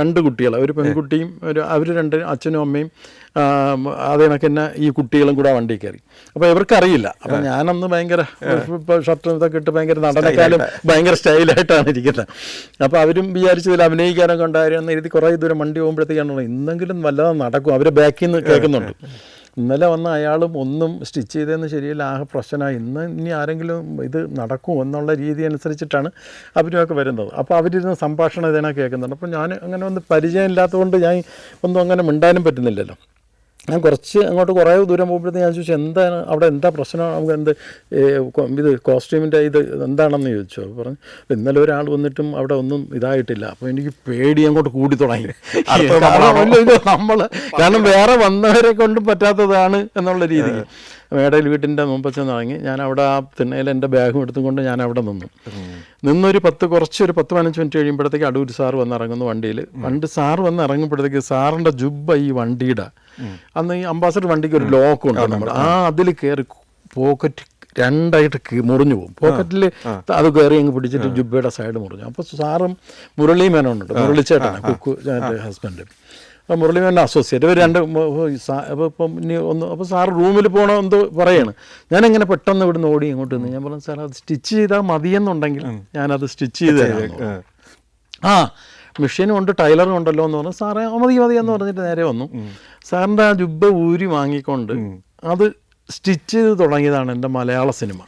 2 കുട്ടികൾ, ഒരു പെൺകുട്ടിയും അവർ 2 അച്ഛനും അമ്മയും അതേണക്ക് തന്നെ ഈ കുട്ടികളും കൂടെ വണ്ടി കയറി. അപ്പോൾ ഇവർക്കറിയില്ല. അപ്പം ഞാനന്ന് ഭയങ്കര ഷർട്ടും ഇതൊക്കെ ഇട്ട് ഭയങ്കര നടനക്കാലും ഭയങ്കര സ്റ്റൈലായിട്ടാണ് ഇരിക്കുന്നത്. അപ്പോൾ അവരും വിചാരിച്ചതിൽ അഭിനയിക്കാനൊക്കെ ഉണ്ടായിരുന്നു. എഴുതി കുറേ ദൂരം വണ്ടി പോകുമ്പോഴത്തേക്കാണ് ഇന്നെങ്കിലും വല്ലതും നടക്കും, അവരെ ബാക്കിൽ നിന്ന് കേൾക്കുന്നുണ്ട്. ഇന്നലെ വന്ന അയാളും ഒന്നും സ്റ്റിച്ച് ചെയ്തതെന്ന് ശരിയല്ല, ആകെ പ്രശ്നമായി. ഇനി ആരെങ്കിലും ഇത് നടക്കും എന്നുള്ള രീതി അനുസരിച്ചിട്ടാണ് അവരുമൊക്കെ വരുന്നത്. അപ്പോൾ അവരിരുന്ന് സംഭാഷണം ഇതിനെ കേൾക്കുന്നുണ്ട്. അപ്പോൾ ഞാൻ അങ്ങനെ ഒന്ന് പരിചയമില്ലാത്തതുകൊണ്ട് ഞാൻ ഒന്നും അങ്ങനെ മിണ്ടാനും പറ്റുന്നില്ലല്ലോ. ഞാൻ അങ്ങോട്ട് കുറേ ദൂരം പോകുമ്പോഴത്തേക്ക് ഞാൻ ചോദിച്ചു എന്താണ് അവിടെ, എന്താ പ്രശ്നം, നമുക്ക് ഇത് കോസ്റ്റ്യൂമിൻ്റെ ഇത് എന്താണെന്ന് ചോദിച്ചു. അപ്പോൾ പറഞ്ഞു ഇന്നലെ ഒരാൾ വന്നിട്ടും അവിടെ ഒന്നും ഇതായിട്ടില്ല. അപ്പോൾ എനിക്ക് പേടി അങ്ങോട്ട് കൂടി തുടങ്ങി. നമ്മൾ കാരണം വേറെ വന്നവരെ കൊണ്ടും പറ്റാത്തതാണ് എന്നുള്ള രീതിക്ക് മേടയിൽ വീട്ടിൻ്റെ മുമ്പ് ചെന്ന് ഇറങ്ങി. ഞാൻ അവിടെ ആ തിണ്ണയിൽ എൻ്റെ ബാഗും എടുത്തുകൊണ്ട് ഞാൻ അവിടെ നിന്നൊരു 10-15 മിനിറ്റ് കഴിയുമ്പോഴത്തേക്ക് അടൂർ സാറ് വന്ന് ഇറങ്ങുന്നു വണ്ടിയിൽ. സാറ് വന്ന് ഇറങ്ങുമ്പോഴത്തേക്ക് സാറിൻ്റെ ജുബ്ബ ഈ വണ്ടിയുടെ അന്ന് ഈ അംബാസഡർ വണ്ടിക്ക് ഒരു ലോക്ക് ഉണ്ട്, നമ്മൾ അതിൽ കയറി പോക്കറ്റ് 2ആയിട്ട് മുറിഞ്ഞു പോകും. പോക്കറ്റിൽ അത് കയറി അങ്ങ് പിടിച്ചിട്ട് ജുബ്ബയുടെ സൈഡ് മുറിഞ്ഞു. അപ്പോൾ സാറും മുരളി മേനോനുണ്ട്, മുരളിച്ചേട്ടനാണ് കുക്ക് എൻ്റെ ഹസ്ബൻഡ്. അപ്പോൾ മുരളിമേൻ്റെ അസോസിയേറ്റ് ഇവർ 2 അപ്പോൾ ഇപ്പം ഇനി അപ്പോൾ സാറ് റൂമിൽ പോകണോ എന്തോ പറയാണ്. ഞാനെങ്ങനെ പെട്ടെന്ന് ഇവിടുന്ന് ഓടി ഇങ്ങോട്ട് നിന്ന് ഞാൻ പറഞ്ഞു സാർ അത് സ്റ്റിച്ച് ചെയ്താൽ മതിയെന്നുണ്ടെങ്കിൽ ഞാനത് സ്റ്റിച്ച് ചെയ്ത് തരാം. മെഷീനും ഉണ്ട് ടൈലറും ഉണ്ടല്ലോ എന്ന് പറഞ്ഞു. സാറേ മതി എന്ന് പറഞ്ഞിട്ട് നേരെ വന്നു. സാറിൻ്റെ ആ ജുബ്ബ ഊരി വാങ്ങിക്കൊണ്ട് അത് സ്റ്റിച്ച് ചെയ്ത് തുടങ്ങിയതാണ് എൻ്റെ മലയാള സിനിമ.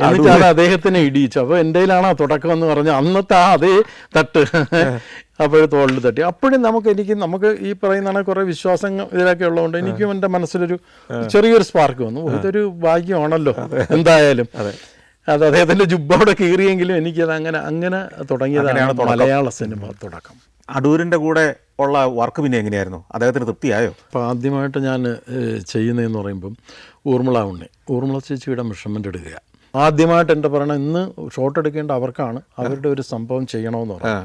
എന്നിട്ട് അത് അദ്ദേഹത്തിനെ ഇടിയിച്ചു. അപ്പോൾ എൻ്റെ കയ്യിലാണ് ആ തുടക്കം എന്ന് പറഞ്ഞാൽ അന്നത്തെ ആ അതേ തട്ട് അപ്പോൾ തോളിൽ തട്ടി. അപ്പോഴും നമുക്ക് ഈ പറയുന്ന കുറേ വിശ്വാസങ്ങൾ ഇതിലൊക്കെ ഉള്ളതുകൊണ്ട് എനിക്കും എൻ്റെ മനസ്സിലൊരു ചെറിയൊരു സ്പാർക്ക് വന്നു. ഇതൊരു ഭാഗ്യമാണല്ലോ എന്തായാലും. അത് അദ്ദേഹത്തിൻ്റെ ജുബ്ബോടെ കീറിയെങ്കിലും എനിക്കത് അങ്ങനെ തുടങ്ങിയതാണ് മലയാള സിനിമ തുടക്കം. അടൂരിൻ്റെ കൂടെ ഉള്ള വർക്ക് പിന്നെ എങ്ങനെയായിരുന്നു? അദ്ദേഹത്തിന് തൃപ്തിയായോ? അപ്പോൾ ആദ്യമായിട്ട് ഞാൻ ചെയ്യുന്നതെന്ന് പറയുമ്പം ഊർമിള ചേച്ചിയുടെ മെഷർമെൻ്റ് എടുക്കുക. ആദ്യമായിട്ട് എൻ്റെ പറയണം ഇന്ന് ഷോട്ട് എടുക്കേണ്ട അവർക്കാണ്, അവരുടെ ഒരു സംഭവം ചെയ്യണമെന്ന് പറഞ്ഞു.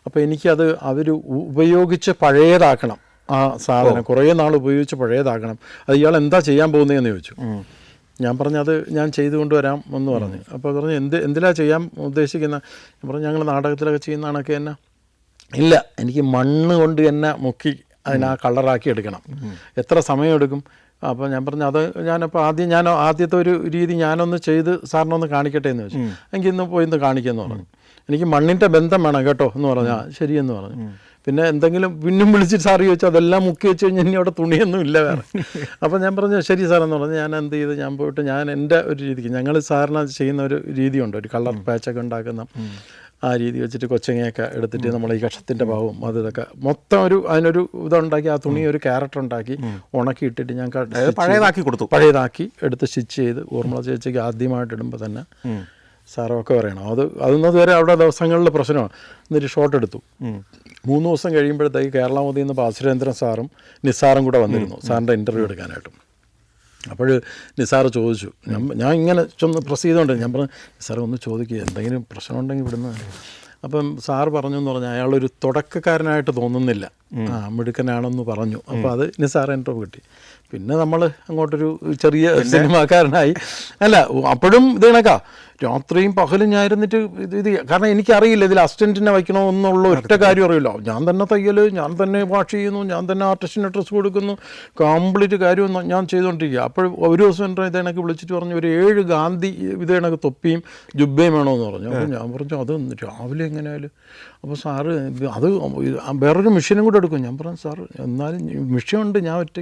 അപ്പോൾ എനിക്കത് അവർ ഉപയോഗിച്ച് പഴയതാക്കണം ആ സാധനം, കുറേ നാൾ ഉപയോഗിച്ച് പഴയതാക്കണം. അത് ഇയാൾ എന്താ ചെയ്യാൻ പോകുന്നതെന്ന് ചോദിച്ചു. ഞാൻ പറഞ്ഞു അത് ഞാൻ ചെയ്തു കൊണ്ടുവരാം എന്ന് പറഞ്ഞു. അപ്പോൾ പറഞ്ഞു എന്തിലാണ് ചെയ്യാൻ ഉദ്ദേശിക്കുന്നത്? ഞാൻ പറഞ്ഞു ഞങ്ങൾ നാടകത്തിലൊക്കെ ചെയ്യുന്ന കണക്ക് തന്നെ. ഇല്ല, എനിക്ക് മണ്ണ് കൊണ്ട് തന്നെ മുക്കി അതിനാ കളറാക്കി എടുക്കണം. എത്ര സമയമെടുക്കും? അപ്പോൾ ഞാൻ പറഞ്ഞു അത് ഞാനപ്പോൾ ആദ്യത്തെ ഒരു രീതി ഞാനൊന്ന് ചെയ്ത് സാറിനൊന്ന് കാണിക്കട്ടെ എന്ന് വെച്ചു. എനിക്ക് ഇന്ന് പോയി ഇന്ന് കാണിക്കുമെന്ന് പറഞ്ഞു. എനിക്ക് മണ്ണിൻ്റെ ബന്ധം വേണം കേട്ടോ എന്ന് പറഞ്ഞാൽ ശരിയെന്ന് പറഞ്ഞു. പിന്നെ എന്തെങ്കിലും പിന്നും വിളിച്ചിട്ട് സാറ് ചോദിച്ചു അതെല്ലാം മുക്കി വെച്ച് കഴിഞ്ഞാൽ ഇനി അവിടെ തുണിയൊന്നും ഇല്ല വേറെ. അപ്പോൾ ഞാൻ പറഞ്ഞു ശരി സാറെന്ന് പറഞ്ഞു. ഞാൻ എന്ത് ചെയ്ത് ഞാൻ പോയിട്ട് ഞാൻ എൻ്റെ ഒരു രീതിക്ക് ഞങ്ങൾ സാറിന് ചെയ്യുന്ന ഒരു രീതിയുണ്ട്, ഒരു കളർ പാച്ചൊക്കെ ഉണ്ടാക്കുന്ന ആ രീതി വെച്ചിട്ട് കൊച്ചങ്ങയൊക്കെ എടുത്തിട്ട് നമ്മൾ ഈ കഷത്തിൻ്റെ ഭാവവും അത് ഇതൊക്കെ മൊത്തം അതിനൊരു ഇതുണ്ടാക്കി ആ തുണി ഒരു ക്യാരക്ടർ ഉണ്ടാക്കി ഉണക്കി ഇട്ടിട്ട് ഞാൻ പഴയതാക്കി എടുത്ത് സ്റ്റിച്ച് ചെയ്ത് ഊർമിള ചേച്ചിക്ക് ആദ്യമായിട്ട് ഇടുമ്പോൾ തന്നെ സാറൊക്കെ പറയണം അതൊന്നും വരെ അവിടെ ദിവസങ്ങളിൽ പ്രശ്നമാണ്. എന്നിട്ട് ഷോട്ട് എടുത്തു. 3 ദിവസം കഴിയുമ്പോഴത്തേക്ക് കേരളാമതിയിൽ നിന്ന് ബാസുരേന്ദ്രൻ സാറും നിസാറും കൂടെ വന്നിരുന്നു സാറിൻ്റെ ഇൻ്റർവ്യൂ എടുക്കാനായിട്ടും. അപ്പോൾ നിസാർ ചോദിച്ചു, ഞാൻ ഇങ്ങനെ പ്രസ് ചെയ്തുകൊണ്ട് ഞാൻ പറഞ്ഞു നിസാർ ഒന്ന് ചോദിക്കുക എന്തെങ്കിലും പ്രശ്നമുണ്ടെങ്കിൽ ഇവിടുന്ന്. അപ്പം സാറ് പറഞ്ഞു എന്ന് പറഞ്ഞാൽ അയാളൊരു തുടക്കക്കാരനായിട്ട് തോന്നുന്നില്ല, മിടുക്കനാണെന്ന് പറഞ്ഞു. അപ്പോൾ അത് നിസാർ ഇൻ്റർവ്യൂ കിട്ടി. പിന്നെ നമ്മൾ അങ്ങോട്ടൊരു ചെറിയ സിനിമാക്കാരനായി. അല്ല അപ്പോഴും ഇത് കണക്കാ രാത്രിയും പകലും ഞാൻ ഇരുന്നിട്ട് ഇത് കാരണം എനിക്കറിയില്ല ഇതിൽ അസിസ്റ്റൻറ്റിനെ വയ്ക്കണോ എന്നുള്ള ഒറ്റ കാര്യം അറിയില്ല. ഞാൻ തന്നെ തയ്യൽ, ഞാൻ തന്നെ വാഷ് ചെയ്യുന്നു, ഞാൻ തന്നെ ആർട്ടിസ്റ്റിന് ഡ്രസ്സ് കൊടുക്കുന്നു, കംപ്ലീറ്റ് കാര്യം ഞാൻ ചെയ്തുകൊണ്ടിരിക്കുക. അപ്പോൾ ഒരു ദിവസം എൻ്റെ ഇത് കണക്ക് വിളിച്ചിട്ട് പറഞ്ഞു ഒരു 7 ഗാന്ധി ഇത് കണക്ക് തൊപ്പിയും ജുബയും വേണമെന്ന് പറഞ്ഞു. അപ്പോൾ ഞാൻ പറഞ്ഞു അത് രാവിലെ എങ്ങനെയായാലും. അപ്പോൾ സാറ് അത് വേറൊരു മെഷീനും കൂടെ എടുക്കും. ഞാൻ പറഞ്ഞു സാർ എന്നാലും മെഷീനുണ്ട്, ഞാൻ ഒറ്റ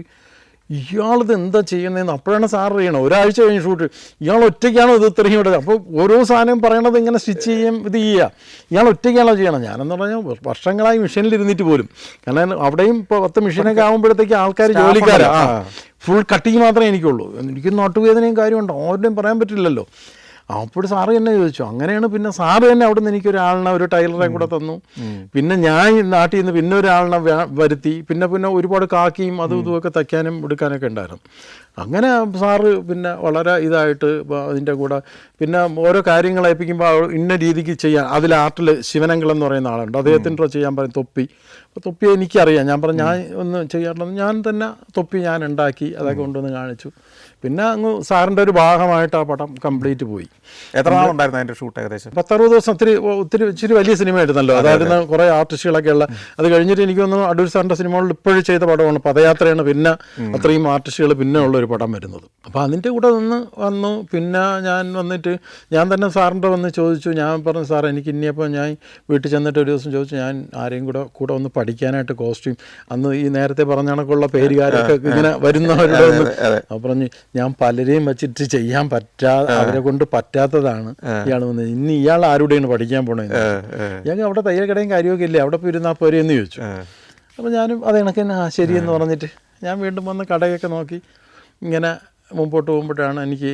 ഇയാളിത് എന്താ ചെയ്യുന്നതെന്ന് അപ്പോഴാണ് സാർ അറിയണം. ഒരാഴ്ച കഴിഞ്ഞ് ഷൂട്ട് ഇയാൾ ഒറ്റയ്ക്കാണോ ഇത് ഇത്രയും ഇവിടെ. അപ്പോൾ ഓരോ സാധനം പറയണത് ഇങ്ങനെ സ്റ്റിച്ച് ചെയ്യും ഇത് ചെയ്യുക, ഇയാൾ ഒറ്റയ്ക്കാണോ ചെയ്യണം. ഞാനെന്ന് പറഞ്ഞാൽ വർഷങ്ങളായി മെഷീനിൽ ഇരുന്നിട്ട് പോലും, കാരണം അവിടെയും ഇപ്പോൾ 10 മെഷീനൊക്കെ ആകുമ്പോഴത്തേക്ക് ആൾക്കാർ ജോലിക്കാരാണ്, ഫുൾ കട്ടിങ് മാത്രമേ എനിക്കുള്ളൂ. എനിക്ക് നാട്ടുവേദനയും കാര്യമുണ്ടോ ആരുടെയും പറയാൻ പറ്റില്ലല്ലോ. അപ്പോൾ സാറ് തന്നെ ചോദിച്ചു. അങ്ങനെയാണ് പിന്നെ സാറ് തന്നെ അവിടെ നിന്ന് എനിക്കൊരാളിനെ ഒരു ടൈലറെ കൂടെ തന്നു. പിന്നെ ഞാൻ നാട്ടിൽ നിന്ന് പിന്നെ ഒരാളിനെ വരുത്തി. പിന്നെ ഒരുപാട് കാക്കിയും അതും ഇതുമൊക്കെ തയ്ക്കാനും എടുക്കാനൊക്കെ ഉണ്ടായിരുന്നു. അങ്ങനെ സാറ് പിന്നെ വളരെ ഇതായിട്ട് അതിൻ്റെ കൂടെ പിന്നെ ഓരോ കാര്യങ്ങൾ ഏൽപ്പിക്കുമ്പോൾ ഇന്ന രീതിക്ക് ചെയ്യാൻ അതിൽ ആർട്ടിൽ ശിവനങ്കിൾ എന്ന് പറയുന്ന ആളുണ്ട്, അദ്ദേഹത്തിൻ്റെ ചെയ്യാൻ പറയും തൊപ്പി. അപ്പോൾ തൊപ്പി എനിക്കറിയാം. ഞാൻ പറഞ്ഞു ഞാൻ ഒന്ന് ചെയ്യാറുള്ളത് ഞാൻ തന്നെ തൊപ്പി ഞാൻ ഉണ്ടാക്കി അതൊക്കെ കൊണ്ടുവന്ന് കാണിച്ചു. പിന്നെ അങ്ങ് സാറിൻ്റെ ഒരു ഭാഗമായിട്ട് ആ പടം കംപ്ലീറ്റ് പോയി. എത്ര നാളുണ്ടായിരുന്നു അതിൻ്റെ ഷൂട്ട്? ഏകദേശം 10-60 ദിവസം. ഇച്ചിരി വലിയ സിനിമ ആയിരുന്നല്ലോ. അതായിരുന്നു കുറേ ആർട്ടിസ്റ്റുകളൊക്കെ ഉള്ള. അത് കഴിഞ്ഞിട്ട് എനിക്കൊന്ന് അടൂർ സാറിൻ്റെ സിനിമകളിൽ ഇപ്പോഴും ചെയ്ത പടമാണ് പദയാത്രയാണ്. പിന്നെ അത്രയും ആർട്ടിസ്റ്റുകൾ പിന്നെ ഉള്ളൊരു പടം വരുന്നത്. അപ്പോൾ അതിൻ്റെ കൂടെ വന്നു. പിന്നെ ഞാൻ വന്നിട്ട് ഞാൻ തന്നെ സാറിൻ്റെ വന്ന് ചോദിച്ചു. ഞാൻ പറഞ്ഞു സാർ എനിക്ക് ഇനിയപ്പോൾ ഞാൻ വീട്ടിൽ ചെന്നിട്ട് ഒരു ദിവസം ചോദിച്ചു ഞാൻ ആരെയും കൂടെ ഒന്ന് പഠിക്കാനായിട്ട് കോസ്റ്റ്യൂം അന്ന് ഈ നേരത്തെ പറഞ്ഞ കണക്കുള്ള പേരുകാരൊക്കെ ഇങ്ങനെ വരുന്നവരുടെ ഒന്ന്. അപ്പോൾ പറഞ്ഞു ഞാൻ പലരെയും വെച്ചിട്ട് ചെയ്യാൻ അവരെ കൊണ്ട് പറ്റാത്തതാണ് ഇയാൾ വന്നത്. ഇനി ഇയാൾ ആരുടെയാണ് പഠിക്കാൻ പോണത്? ഞങ്ങൾ അവിടെ തയ്യൽ കടയും കാര്യമൊക്കെ ഇല്ലേ, അവിടെ പോയിരുന്നാൽ പോരെ എന്ന് ചോദിച്ചു. അപ്പോൾ ഞാനും അത് കണക്ക് തന്നെ ശരിയെന്ന് പറഞ്ഞിട്ട് ഞാൻ വീണ്ടും വന്ന് കടയൊക്കെ നോക്കി ഇങ്ങനെ മുമ്പോട്ട് പോകുമ്പോഴാണ് എനിക്ക്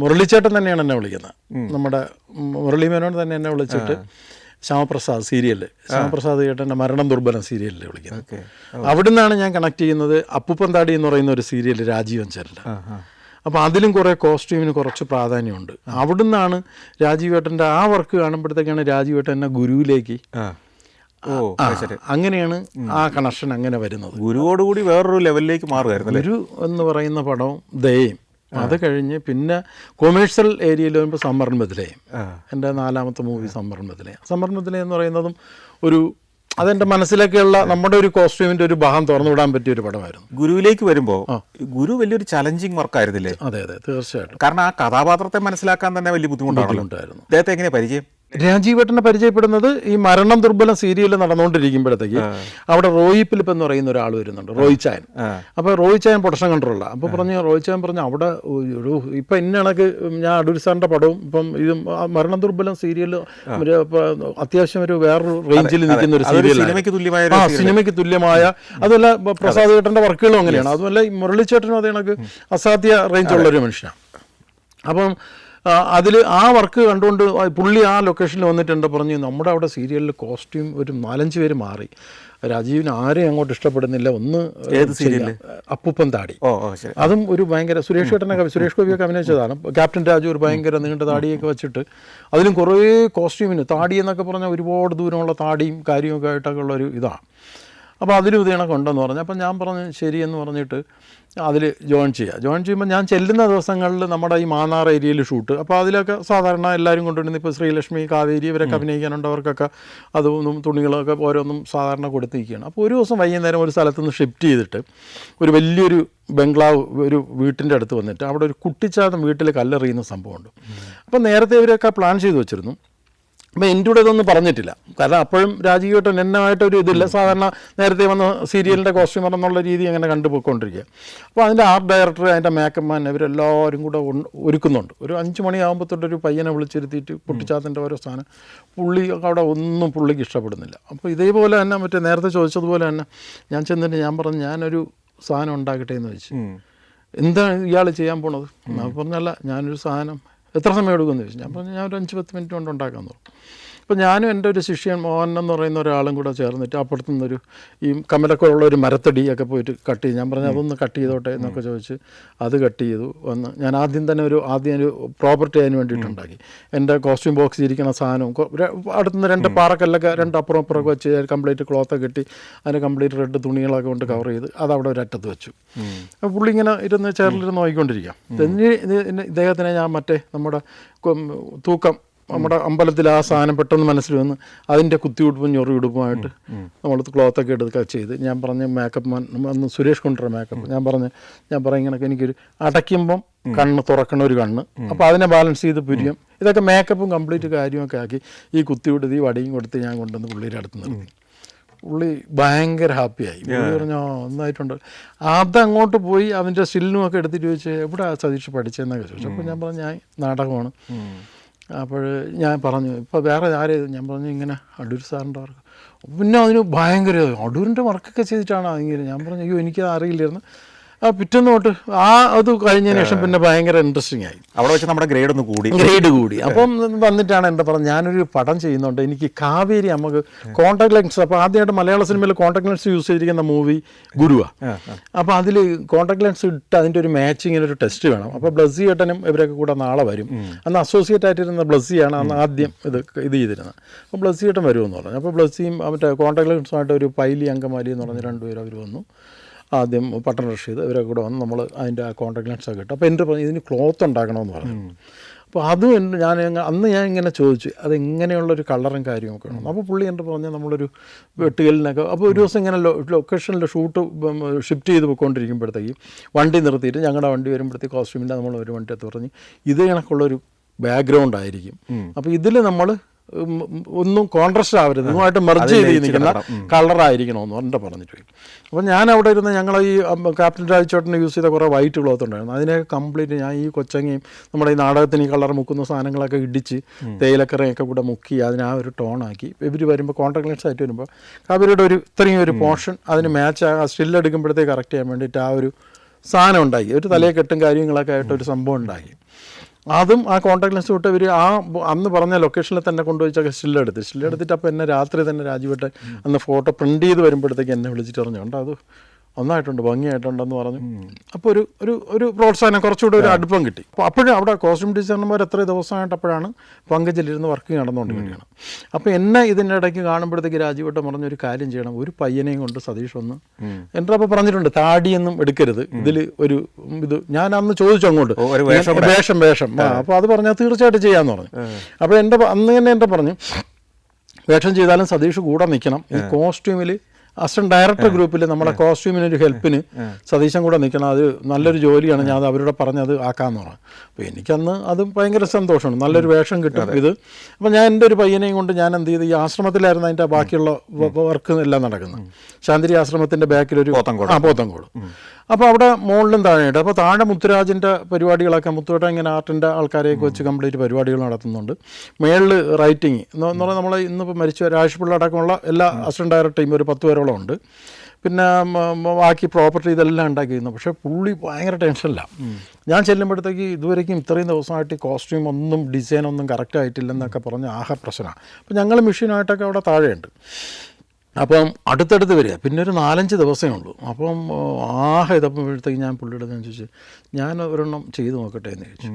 മുരളിച്ചേട്ടൻ തന്നെയാണ് എന്നെ വിളിക്കുന്നത്. നമ്മുടെ മുരളി മേനോൻ തന്നെ എന്നെ വിളിച്ചിട്ട് ശ്യാമപ്രസാദ് സീരിയലിൽ, ശ്യാമപ്രസാദ് ചേട്ടൻ്റെ മരണം ദുർബലം സീരിയലിൽ വിളിക്കുന്നത്. അവിടെ നിന്നാണ് ഞാൻ കണക്ട് ചെയ്യുന്നത്. അപ്പുപ്പന്താടി എന്ന് പറയുന്ന ഒരു സീരിയൽ രാജീവ് അഞ്ചലിൻ്റെ. അപ്പോൾ അതിലും കുറേ കോസ്റ്റ്യൂമിന് കുറച്ച് പ്രാധാന്യമുണ്ട്. അവിടെ നിന്നാണ് രാജീവ് ഏട്ടൻ്റെ ആ വർക്ക് കാണുമ്പോഴത്തേക്കാണ് രാജീവ് ഏട്ടൻ എന്നെ ഗുരുവിലേക്ക്. അങ്ങനെയാണ് ആ കണക്ഷൻ അങ്ങനെ വരുന്നത്. ഗുരുവോടുകൂടി വേറൊരു ലെവലിലേക്ക് മാറുമായിരുന്നു. ഗുരു എന്ന് പറയുന്ന പടവും ദയയും അത് കഴിഞ്ഞ് പിന്നെ കൊമേഴ്ഷ്യൽ ഏരിയയിൽ വരുമ്പോൾ സമ്മർൻ ബദലയും, എൻ്റെ 4ാമത്തെ മൂവി സമ്മർൻ ബദലയും. സമ്മർൻ ബദലയും എന്ന് പറയുന്നതും അതെൻ്റെ മനസ്സിലൊക്കെയുള്ള നമ്മുടെ ഒരു കോസ്റ്റ്യൂമിൻ്റെ ഒരു ഭാഗം തുറന്നു വിടാൻ പറ്റിയ ഒരു പടമായിരുന്നു. ഗുരുവിലേക്ക് വരുമ്പോൾ ഗുരു വലിയൊരു ചലഞ്ചിങ് വർക്കായിരുന്നില്ലേ? അതെ തീർച്ചയായിട്ടും. കാരണം ആ കഥാപാത്രത്തെ മനസ്സിലാക്കാൻ തന്നെ വലിയ ബുദ്ധിമുട്ടായിരുന്നു. അദ്ദേഹത്തെ എങ്ങനെ പരിചയം? രാജീവേട്ടനെ പരിചയപ്പെടുന്നത് ഈ മരണം ദുർബലം സീരിയൽ നടന്നുകൊണ്ടിരിക്കുമ്പോഴത്തേക്ക് അവിടെ റോയി ഫിലിപ്പ് എന്ന് പറയുന്ന ഒരാൾ വരുന്നുണ്ട്, റോയ് ചായൻ. അപ്പോൾ റോയ് ചായൻ പ്രൊഡക്ഷൻ കൺട്രോളാണ്. അപ്പോൾ റോയ് ചായൻ പറഞ്ഞു അവിടെ ഒരു ഇപ്പം ഇന്ന കണക്ക് ഞാൻ അടൂർ സാറിൻ്റെ പടവും ഇപ്പം ഇതും മരണം ദുർബലം സീരിയൽ അത്യാവശ്യം ഒരു വേറൊരു റേഞ്ചിൽ നിൽക്കുന്ന ഒരു സീരിയൽ, സിനിമയ്ക്ക് തുല്യമായ. അതുമല്ല പ്രസാദ് ചേട്ടൻ്റെ വർക്കുകളും അങ്ങനെയാണ്. അതുമല്ല ഈ മുരളിച്ചേട്ടനും അതേ കണക്ക് അസാധ്യ റേഞ്ചുള്ളൊരു മനുഷ്യനാണ്. അപ്പം അതിൽ ആ വർക്ക് കണ്ടുകൊണ്ട് പുള്ളി ആ ലൊക്കേഷനിൽ വന്നിട്ടുണ്ട്, പറഞ്ഞു നമ്മുടെ അവിടെ സീരിയലിൽ കോസ്റ്റ്യൂം ഒരു 4-5 പേര് മാറി, രാജീവിന് ആരെയും അങ്ങോട്ട് ഇഷ്ടപ്പെടുന്നില്ല, ഒന്ന് അപ്പൂപ്പൻ താടി. അതും ഒരു ഭയങ്കര സുരേഷ് ഗോപിയൊക്കെ അഭിനയിച്ചതാണ്. ക്യാപ്റ്റൻ രാജു ഒരു ഭയങ്കര നീണ്ട താടിയൊക്കെ വെച്ചിട്ട് അതിലും കുറേ കോസ്റ്റ്യൂമിന് താടി എന്നൊക്കെ പറഞ്ഞാൽ ഒരുപാട് ദൂരമുള്ള താടിയും കാര്യമൊക്കെ ആയിട്ടൊക്കെ ഉള്ളൊരു ഇതാണ്. അപ്പോൾ അതിലും ഇത് കണക്ക് ഉണ്ടെന്ന് പറഞ്ഞു. അപ്പം ഞാൻ പറഞ്ഞു ശരിയെന്ന് പറഞ്ഞിട്ട് അതിൽ ജോയിൻ ചെയ്യുമ്പോൾ ഞാൻ ചെല്ലുന്ന ദിവസങ്ങളിൽ നമ്മുടെ ഈ മാന്നാർ ഏരിയയിൽ ഷൂട്ട്. അപ്പോൾ അതിലൊക്കെ സാധാരണ എല്ലാവരും കൊണ്ടുവരുന്നത് ഇപ്പോൾ ശ്രീലക്ഷ്മി, കാവേരി ഇവരൊക്കെ അഭിനയിക്കാനുണ്ടവർക്കൊക്കെ അതൊന്നും തുണികളൊക്കെ ഓരോന്നും സാധാരണ കൊടുത്തിരിക്കുകയാണ്. അപ്പോൾ ഒരു ദിവസം വൈകുന്നേരം ഒരു സ്ഥലത്ത് നിന്ന് ഷിഫ്റ്റ് ചെയ്തിട്ട് ഒരു വലിയൊരു ബംഗ്ലാവ് ഒരു വീട്ടിൻ്റെ അടുത്ത് വന്നിട്ട് അവിടെ ഒരു കുട്ടിച്ചാത്തൻ വീട്ടിൽ കല്ലെറിയുന്ന സംഭവമുണ്ട്. അപ്പോൾ നേരത്തെ ഇവരൊക്കെ പ്ലാൻ ചെയ്ത് വെച്ചിരുന്നു. അപ്പോൾ എൻ്റെ കൂടെ ഇതൊന്നും പറഞ്ഞിട്ടില്ല, കാരണം അപ്പോഴും രാജീവേട്ടൻ എന്നായിട്ടൊരു ഇതില്ല. സാധാരണ നേരത്തെ വന്ന സീരിയലിൻ്റെ കോസ്റ്റ്യൂമർ എന്നുള്ള രീതി അങ്ങനെ കണ്ടുപോയിക്കൊണ്ടിരിക്കുക. അപ്പോൾ അതിൻ്റെ ആർട്ട് ഡയറക്ടർ, അതിൻ്റെ മേക്കപ്പ് മാൻ ഇവരെല്ലാവരും കൂടെ ഒരുക്കുന്നുണ്ട്. ഒരു 5 മണിയാകുമ്പോൾ തൊട്ടൊരു പയ്യനെ വിളിച്ചിരുത്തിയിട്ട് പൊട്ടിച്ചാത്തൻ്റെ ഓരോ സാധനം പുള്ളി അവിടെ ഒന്നും പുള്ളിക്ക് ഇഷ്ടപ്പെടുന്നില്ല. അപ്പോൾ ഇതേപോലെ തന്നെ മറ്റേ നേരത്തെ ചോദിച്ചതുപോലെ തന്നെ ഞാൻ ചെന്നിട്ട് ഞാൻ പറഞ്ഞു ഞാനൊരു സാധനം ഉണ്ടാക്കട്ടെ എന്ന് ചോദിച്ചു. എന്താണ് ഇയാൾ ചെയ്യാൻ പോണത്? ഞാൻ പറഞ്ഞല്ല ഞാനൊരു സാധനം എത്ര സമയം എടുക്കുമെന്ന് ചോദിച്ചു. ഞാൻ പറഞ്ഞു ഞാൻ ഒരു 5-10 മിനിറ്റ് കൊണ്ട് ഉണ്ടാക്കാമെന്ന് പറഞ്ഞു. അപ്പോൾ ഞാനും എൻ്റെ ഒരു ശിഷ്യൻ മോഹൻ എന്ന് പറയുന്ന ഒരാളും കൂടെ ചേർന്നിട്ട് അപ്പുറത്തു നിന്നൊരു ഈ കമലൊക്കെ ഉള്ള ഒരു മരത്തടിയൊക്കെ പോയിട്ട് കട്ട് ചെയ്ത്, ഞാൻ പറഞ്ഞു അതൊന്ന് കട്ട് ചെയ്തോട്ടെ എന്നൊക്കെ ചോദിച്ച് അത് കട്ട് ചെയ്തു വന്ന് ഞാൻ ആദ്യം ഒരു പ്രോപ്പർട്ടി അതിന് വേണ്ടിയിട്ടുണ്ടാക്കി. എൻ്റെ കോസ്റ്റ്യൂം ബോക്സ് ഇരിക്കുന്ന സാധനവും അടുത്തുനിന്ന് 2 പാറക്കല്ലൊക്കെ 2 അപ്പുറം അപ്പുറമൊക്കെ വെച്ച് കംപ്ലീറ്റ് ക്ലോത്തൊക്കെ കെട്ടി അതിന് കംപ്ലീറ്റ് റെഡ് തുണികളൊക്കെ കൊണ്ട് കവർ ചെയ്ത് അതവിടെ ഒരു അറ്റത്ത് വെച്ചു. അപ്പോൾ പുള്ളി ഇങ്ങനെ ഇരുന്ന് ചെയറിലിരുന്ന് നോക്കിക്കൊണ്ടിരിക്കാം. ഇദ്ദേഹത്തിനെ ഞാൻ മറ്റേ നമ്മുടെ തൂക്കം നമ്മുടെ അമ്പലത്തിൽ ആ സാധനം പെട്ടെന്ന് മനസ്സിൽ വന്ന് അതിൻ്റെ കുത്തിയുടുപ്പും ഞൊറിയുടുപ്പുമായിട്ട് നമ്മൾ ക്ലോത്തൊക്കെ എടുക്കുക ചെയ്ത് ഞാൻ പറഞ്ഞ മേക്കപ്പ് മാൻ അന്ന് സുരേഷ് കൊണ്ടുവരുന്ന മേക്കപ്പ് ഞാൻ പറയും ഇങ്ങനെ എനിക്കൊരു അടയ്ക്കുമ്പം കണ്ണ് തുറക്കണ ഒരു കണ്ണ്, അപ്പോൾ അതിനെ ബാലൻസ് ചെയ്ത് പുരിയും ഇതൊക്കെ മേക്കപ്പും കംപ്ലീറ്റ് കാര്യമൊക്കെ ആക്കി ഈ കുത്തിയുടുത്ത് ഈ വടിയും കൊടുത്ത് ഞാൻ കൊണ്ടുവന്ന് പുള്ളിയുടെ അടുത്ത് നിർത്തി. പുള്ളി ഭയങ്കര ഹാപ്പിയായി. പുള്ളി പറഞ്ഞോ ഒന്നായിട്ടുണ്ട്. അതങ്ങോട്ട് പോയി അവൻ്റെ സ്റ്റില്ലുമൊക്കെ എടുത്തിട്ട് ചോദിച്ചു എവിടെ സതീഷ് പഠിച്ചതെന്നൊക്കെ ചോദിച്ചു. അപ്പോൾ ഞാൻ പറഞ്ഞു ഞാൻ നാടകമാണ്. അപ്പോൾ ഞാൻ പറഞ്ഞു ഇപ്പോൾ വേറെ ആരും, ഞാൻ പറഞ്ഞു ഇങ്ങനെ അടൂർ സാറിൻ്റെ വർക്ക്. പിന്നെ അതിന് ഭയങ്കര അടൂരിൻ്റെ വർക്കൊക്കെ ചെയ്തിട്ടാണ് ഇങ്ങനെ. ഞാൻ പറഞ്ഞു അയ്യോ എനിക്കത് അറിയില്ലായിരുന്നു. പിറ്റേന്ന് തൊട്ട് അത് കഴിഞ്ഞതിന് ശേഷം പിന്നെ ഭയങ്കര ഇൻട്രസ്റ്റിംഗ് ആയി. അവിടെ വെച്ച് നമ്മുടെ ഗ്രേഡ് കൂടി. അപ്പം വന്നിട്ടാണ് എൻ്റെ പറഞ്ഞത് ഞാനൊരു പടം ചെയ്യുന്നുണ്ട്, എനിക്ക് കാവേരി നമുക്ക് കോൺടാക്ട് ലെൻസ്. അപ്പോൾ ആദ്യമായിട്ട് മലയാള സിനിമയിൽ കോൺടാക്ട് ലെൻസ് യൂസ് ചെയ്തിരിക്കുന്ന മൂവി ഗുരുവാണ്. അപ്പോൾ അതിൽ കോൺടാക്ട് ലെൻസ് ഇട്ട് അതിൻ്റെ ഒരു മാച്ചിങ്ങിന് ഒരു ടെസ്റ്റ് വേണം. അപ്പോൾ ബ്ലസ്സി ഏട്ടനും ഇവരൊക്കെ കൂടെ നാളെ വരും. അന്ന് അസോസിയേറ്റ് ആയിട്ടിരുന്ന ബ്ലസ്സിയാണ് അന്ന് ആദ്യം ഇത് ചെയ്തിരുന്നത്. അപ്പോൾ ബ്ലസ്സി ഏട്ടൻ വരുമെന്ന് പറഞ്ഞു. അപ്പോൾ ബ്ലസ്സിയും മറ്റേ കോൺടാക്ട് ലെൻസുമായിട്ട് ഒരു പൈലി അങ്കമാലി എന്ന് പറഞ്ഞ 2 പേര് അവർ വന്നു. ആദ്യം പട്ടൺ റഷീദ് ഇവരൊക്കെ കൂടെ വന്ന് നമ്മൾ അതിൻ്റെ ആ കോൺടാക്ട് ലെൻസൊക്കെ ഇട്ടു. അപ്പോൾ എൻ്റെ പറഞ്ഞു ഇതിന് ക്ലോത്ത് ഉണ്ടാക്കണമെന്ന് പറഞ്ഞു. അപ്പോൾ അതും അന്ന് ഞാൻ ഇങ്ങനെ ചോദിച്ചു അതെങ്ങനെയുള്ളൊരു കളറും കാര്യമൊക്കെ വേണം. അപ്പോൾ പുള്ളി എൻ്റെ പറഞ്ഞാൽ നമ്മളൊരു വെട്ടുകലിനൊക്കെ. അപ്പോൾ ഒരു ദിവസം ഇങ്ങനെ ലൊക്കേഷനിൽ ഷൂട്ട് ഷിഫ്റ്റ് ചെയ്ത് പോയിക്കൊണ്ടിരിക്കുമ്പോഴത്തേക്ക് വണ്ടി നിർത്തിയിട്ട് ഞങ്ങളുടെ വണ്ടി വരുമ്പോഴത്തേക്ക് കോസ്റ്റ്യൂമിൻ്റെ നമ്മൾ ഒരു വണ്ടി എടുത്ത് പറഞ്ഞ് ഇത് കണക്കുള്ളൊരു ബാക്ക്ഗ്രൗണ്ട് ആയിരിക്കും. അപ്പോൾ ഇതിൽ നമ്മൾ ഒന്നും കോൺട്രാസ്റ്റ് ആവരുത്, ഇതുമായിട്ട് മെർജ് ചെയ്ത് നിൽക്കുന്ന കളറായിരിക്കണമെന്ന് എൻ്റെ പറഞ്ഞിട്ട് പോയി. അപ്പോൾ ഞാൻ അവിടെ ഇരുന്ന് ഞങ്ങൾ ഈ ക്യാപ്റ്റൻ രാജുചേട്ടന് യൂസ് ചെയ്ത കുറേ വൈറ്റ് ക്ലോത്ത് ഉണ്ടായിരുന്നു. അതിനൊക്കെ കംപ്ലീറ്റ് ഞാൻ ഈ കൊച്ചങ്ങയും നമ്മുടെ ഈ നാടകത്തിന് ഈ കളർ മുക്കുന്ന സാധനങ്ങളൊക്കെ ഇടിച്ച് തേയിലക്കറയൊക്കെ കൂടെ മുക്കി അതിന് ആ ഒരു ടോണാക്കി ഇവർ വരുമ്പോൾ കോൺടാക്ട് ലെൻസ് ആയിട്ട് വരുമ്പോൾ അവരുടെ ഇത്രയും ഒരു പോർഷൻ അതിന് മാച്ച് ആ സ്റ്റിൽ എടുക്കുമ്പോഴത്തേക്ക് കറക്റ്റ് ചെയ്യാൻ വേണ്ടിയിട്ട് ആ ഒരു സാധനം ഉണ്ടാക്കി, ഒരു തലയെ കെട്ടും കാര്യങ്ങളൊക്കെ ആയിട്ടൊരു സംഭവം ഉണ്ടാക്കി. അതും ആ കോൺടാക്ട് ലെൻസ് തൊട്ട് ഇവർ അന്ന് പറഞ്ഞ ലൊക്കേഷനിൽ തന്നെ കൊണ്ടുപോയിച്ചൊക്കെ സ്റ്റില്ലെടുത്തിട്ട് അപ്പോൾ എന്നെ രാത്രി തന്നെ രാജുവേട്ടൻ അന്ന് ഫോട്ടോ പ്രിൻ്റ് ചെയ്ത് വരുമ്പോഴത്തേക്ക് എന്നെ വിളിച്ചിട്ട് പറഞ്ഞുകൊണ്ട് അത് ഒന്നായിട്ടുണ്ട് ഭംഗിയായിട്ടുണ്ടെന്ന് പറഞ്ഞു. അപ്പോൾ ഒരു പ്രോത്സാഹനം കുറച്ചുകൂടെ ഒരു അടുപ്പം കിട്ടി. അപ്പോൾ അപ്പോഴും അവിടെ കോസ്റ്റ്യൂം ഡിസൈനർമാർ എത്ര ദിവസമായിട്ട് അപ്പോഴാണ് പങ്കജിലിരുന്ന് വർക്ക് നടന്നുകൊണ്ടിരിക്കുകയാണ്. അപ്പോൾ എന്നെ ഇതിൻ്റെ ഇടയ്ക്ക് കാണുമ്പോഴത്തേക്ക് രാജുവേട്ടൻ പറഞ്ഞൊരു കാര്യം ചെയ്യണം, ഒരു പയ്യനെയും കൊണ്ട് സതീഷ് ഒന്ന് എൻ്റെ അപ്പോൾ പറഞ്ഞിട്ടുണ്ട് താടിയൊന്നും എടുക്കരുത് ഇതിൽ ഇത് ഞാൻ അന്ന് ചോദിച്ചു അങ്ങോട്ട് വേഷം അപ്പോൾ അത് പറഞ്ഞാൽ തീർച്ചയായിട്ടും ചെയ്യാമെന്ന് പറഞ്ഞു. അപ്പോൾ അന്ന് തന്നെ എൻ്റെ പറഞ്ഞു വേഷം ചെയ്താലും സതീഷ് കൂടെ നിൽക്കണം, ഈ കോസ്റ്റ്യൂമിൽ അസിസ്റ്റന്റ് ഡയറക്ടർ ഗ്രൂപ്പിൽ നമ്മുടെ കോസ്റ്റ്യൂമിനൊരു ഹെൽപ്പിന് സതീശൻ കൂടെ നിൽക്കണം, അത് നല്ലൊരു ജോലിയാണ്, ഞാൻ അത് അവരോട് പറഞ്ഞത് ആക്കാമെന്ന് പറഞ്ഞു. അപ്പോൾ എനിക്കന്ന് അത് ഭയങ്കര സന്തോഷമാണ്, നല്ലൊരു വേഷം കിട്ടും ഇത്. അപ്പോൾ ഞാൻ എൻ്റെ ഒരു പയ്യനെയും കൊണ്ട് ഞാൻ എന്ത് ചെയ്തു, ഈ ആശ്രമത്തിലായിരുന്നു അതിൻ്റെ ബാക്കിയുള്ള വർക്ക് എല്ലാം നടക്കുന്നത്. ശാന്തിരി ആശ്രമത്തിൻ്റെ ബാക്കിലൊരു പോത്തങ്കോട്. അപ്പോൾ അവിടെ മുകളിലും താഴെയുണ്ട്. അപ്പോൾ താഴെ മുത്തുരാജിൻ്റെ പരിപാടികളൊക്കെ, മുത്തുവേട്ട ഇങ്ങനെ ആർട്ടിൻ്റെ ആൾക്കാരെയൊക്കെ വെച്ച് കംപ്ലീറ്റ് പരിപാടികൾ നടത്തുന്നുണ്ട്. മേളിൽ റൈറ്റിംഗ് എന്ന് പറഞ്ഞാൽ നമ്മൾ ഇന്നിപ്പോൾ മരിച്ച രാജപിള്ള അടക്കമുള്ള എല്ലാ അസിസ്റ്റന്റ് ഡയറക്ടറേയും ഒരു 10 പേരോളം ഉണ്ട്. പിന്നെ ബാക്കി പ്രോപ്പർട്ടി ഇതെല്ലാം ഉണ്ടാക്കിയിരുന്നു. പക്ഷേ പുള്ളി ഭയങ്കര ടെൻഷനില്ല. ഞാൻ ചെല്ലുമ്പോഴത്തേക്ക് ഇതുവരെയ്ക്കും ഇത്രയും ദിവസമായിട്ട് കോസ്റ്റ്യൂം ഒന്നും ഡിസൈനൊന്നും കറക്റ്റ് ആയിട്ടില്ലെന്നൊക്കെ പറഞ്ഞ് ആകെ പ്രശ്നമാണ്. അപ്പോൾ ഞങ്ങൾ മെഷീനായിട്ടൊക്കെ അവിടെ താഴെയുണ്ട്. അപ്പം അടുത്തടുത്ത് വരിക, പിന്നെ ഒരു 4-5 ദിവസമേ ഉള്ളൂ. അപ്പം ആകെ ഇതപ്പോഴത്തേക്ക് ഞാൻ പുള്ളിയുടെ ചോദിച്ചു, ഞാൻ ഒരെണ്ണം ചെയ്ത് നോക്കട്ടെ എന്ന് ചോദിച്ചു.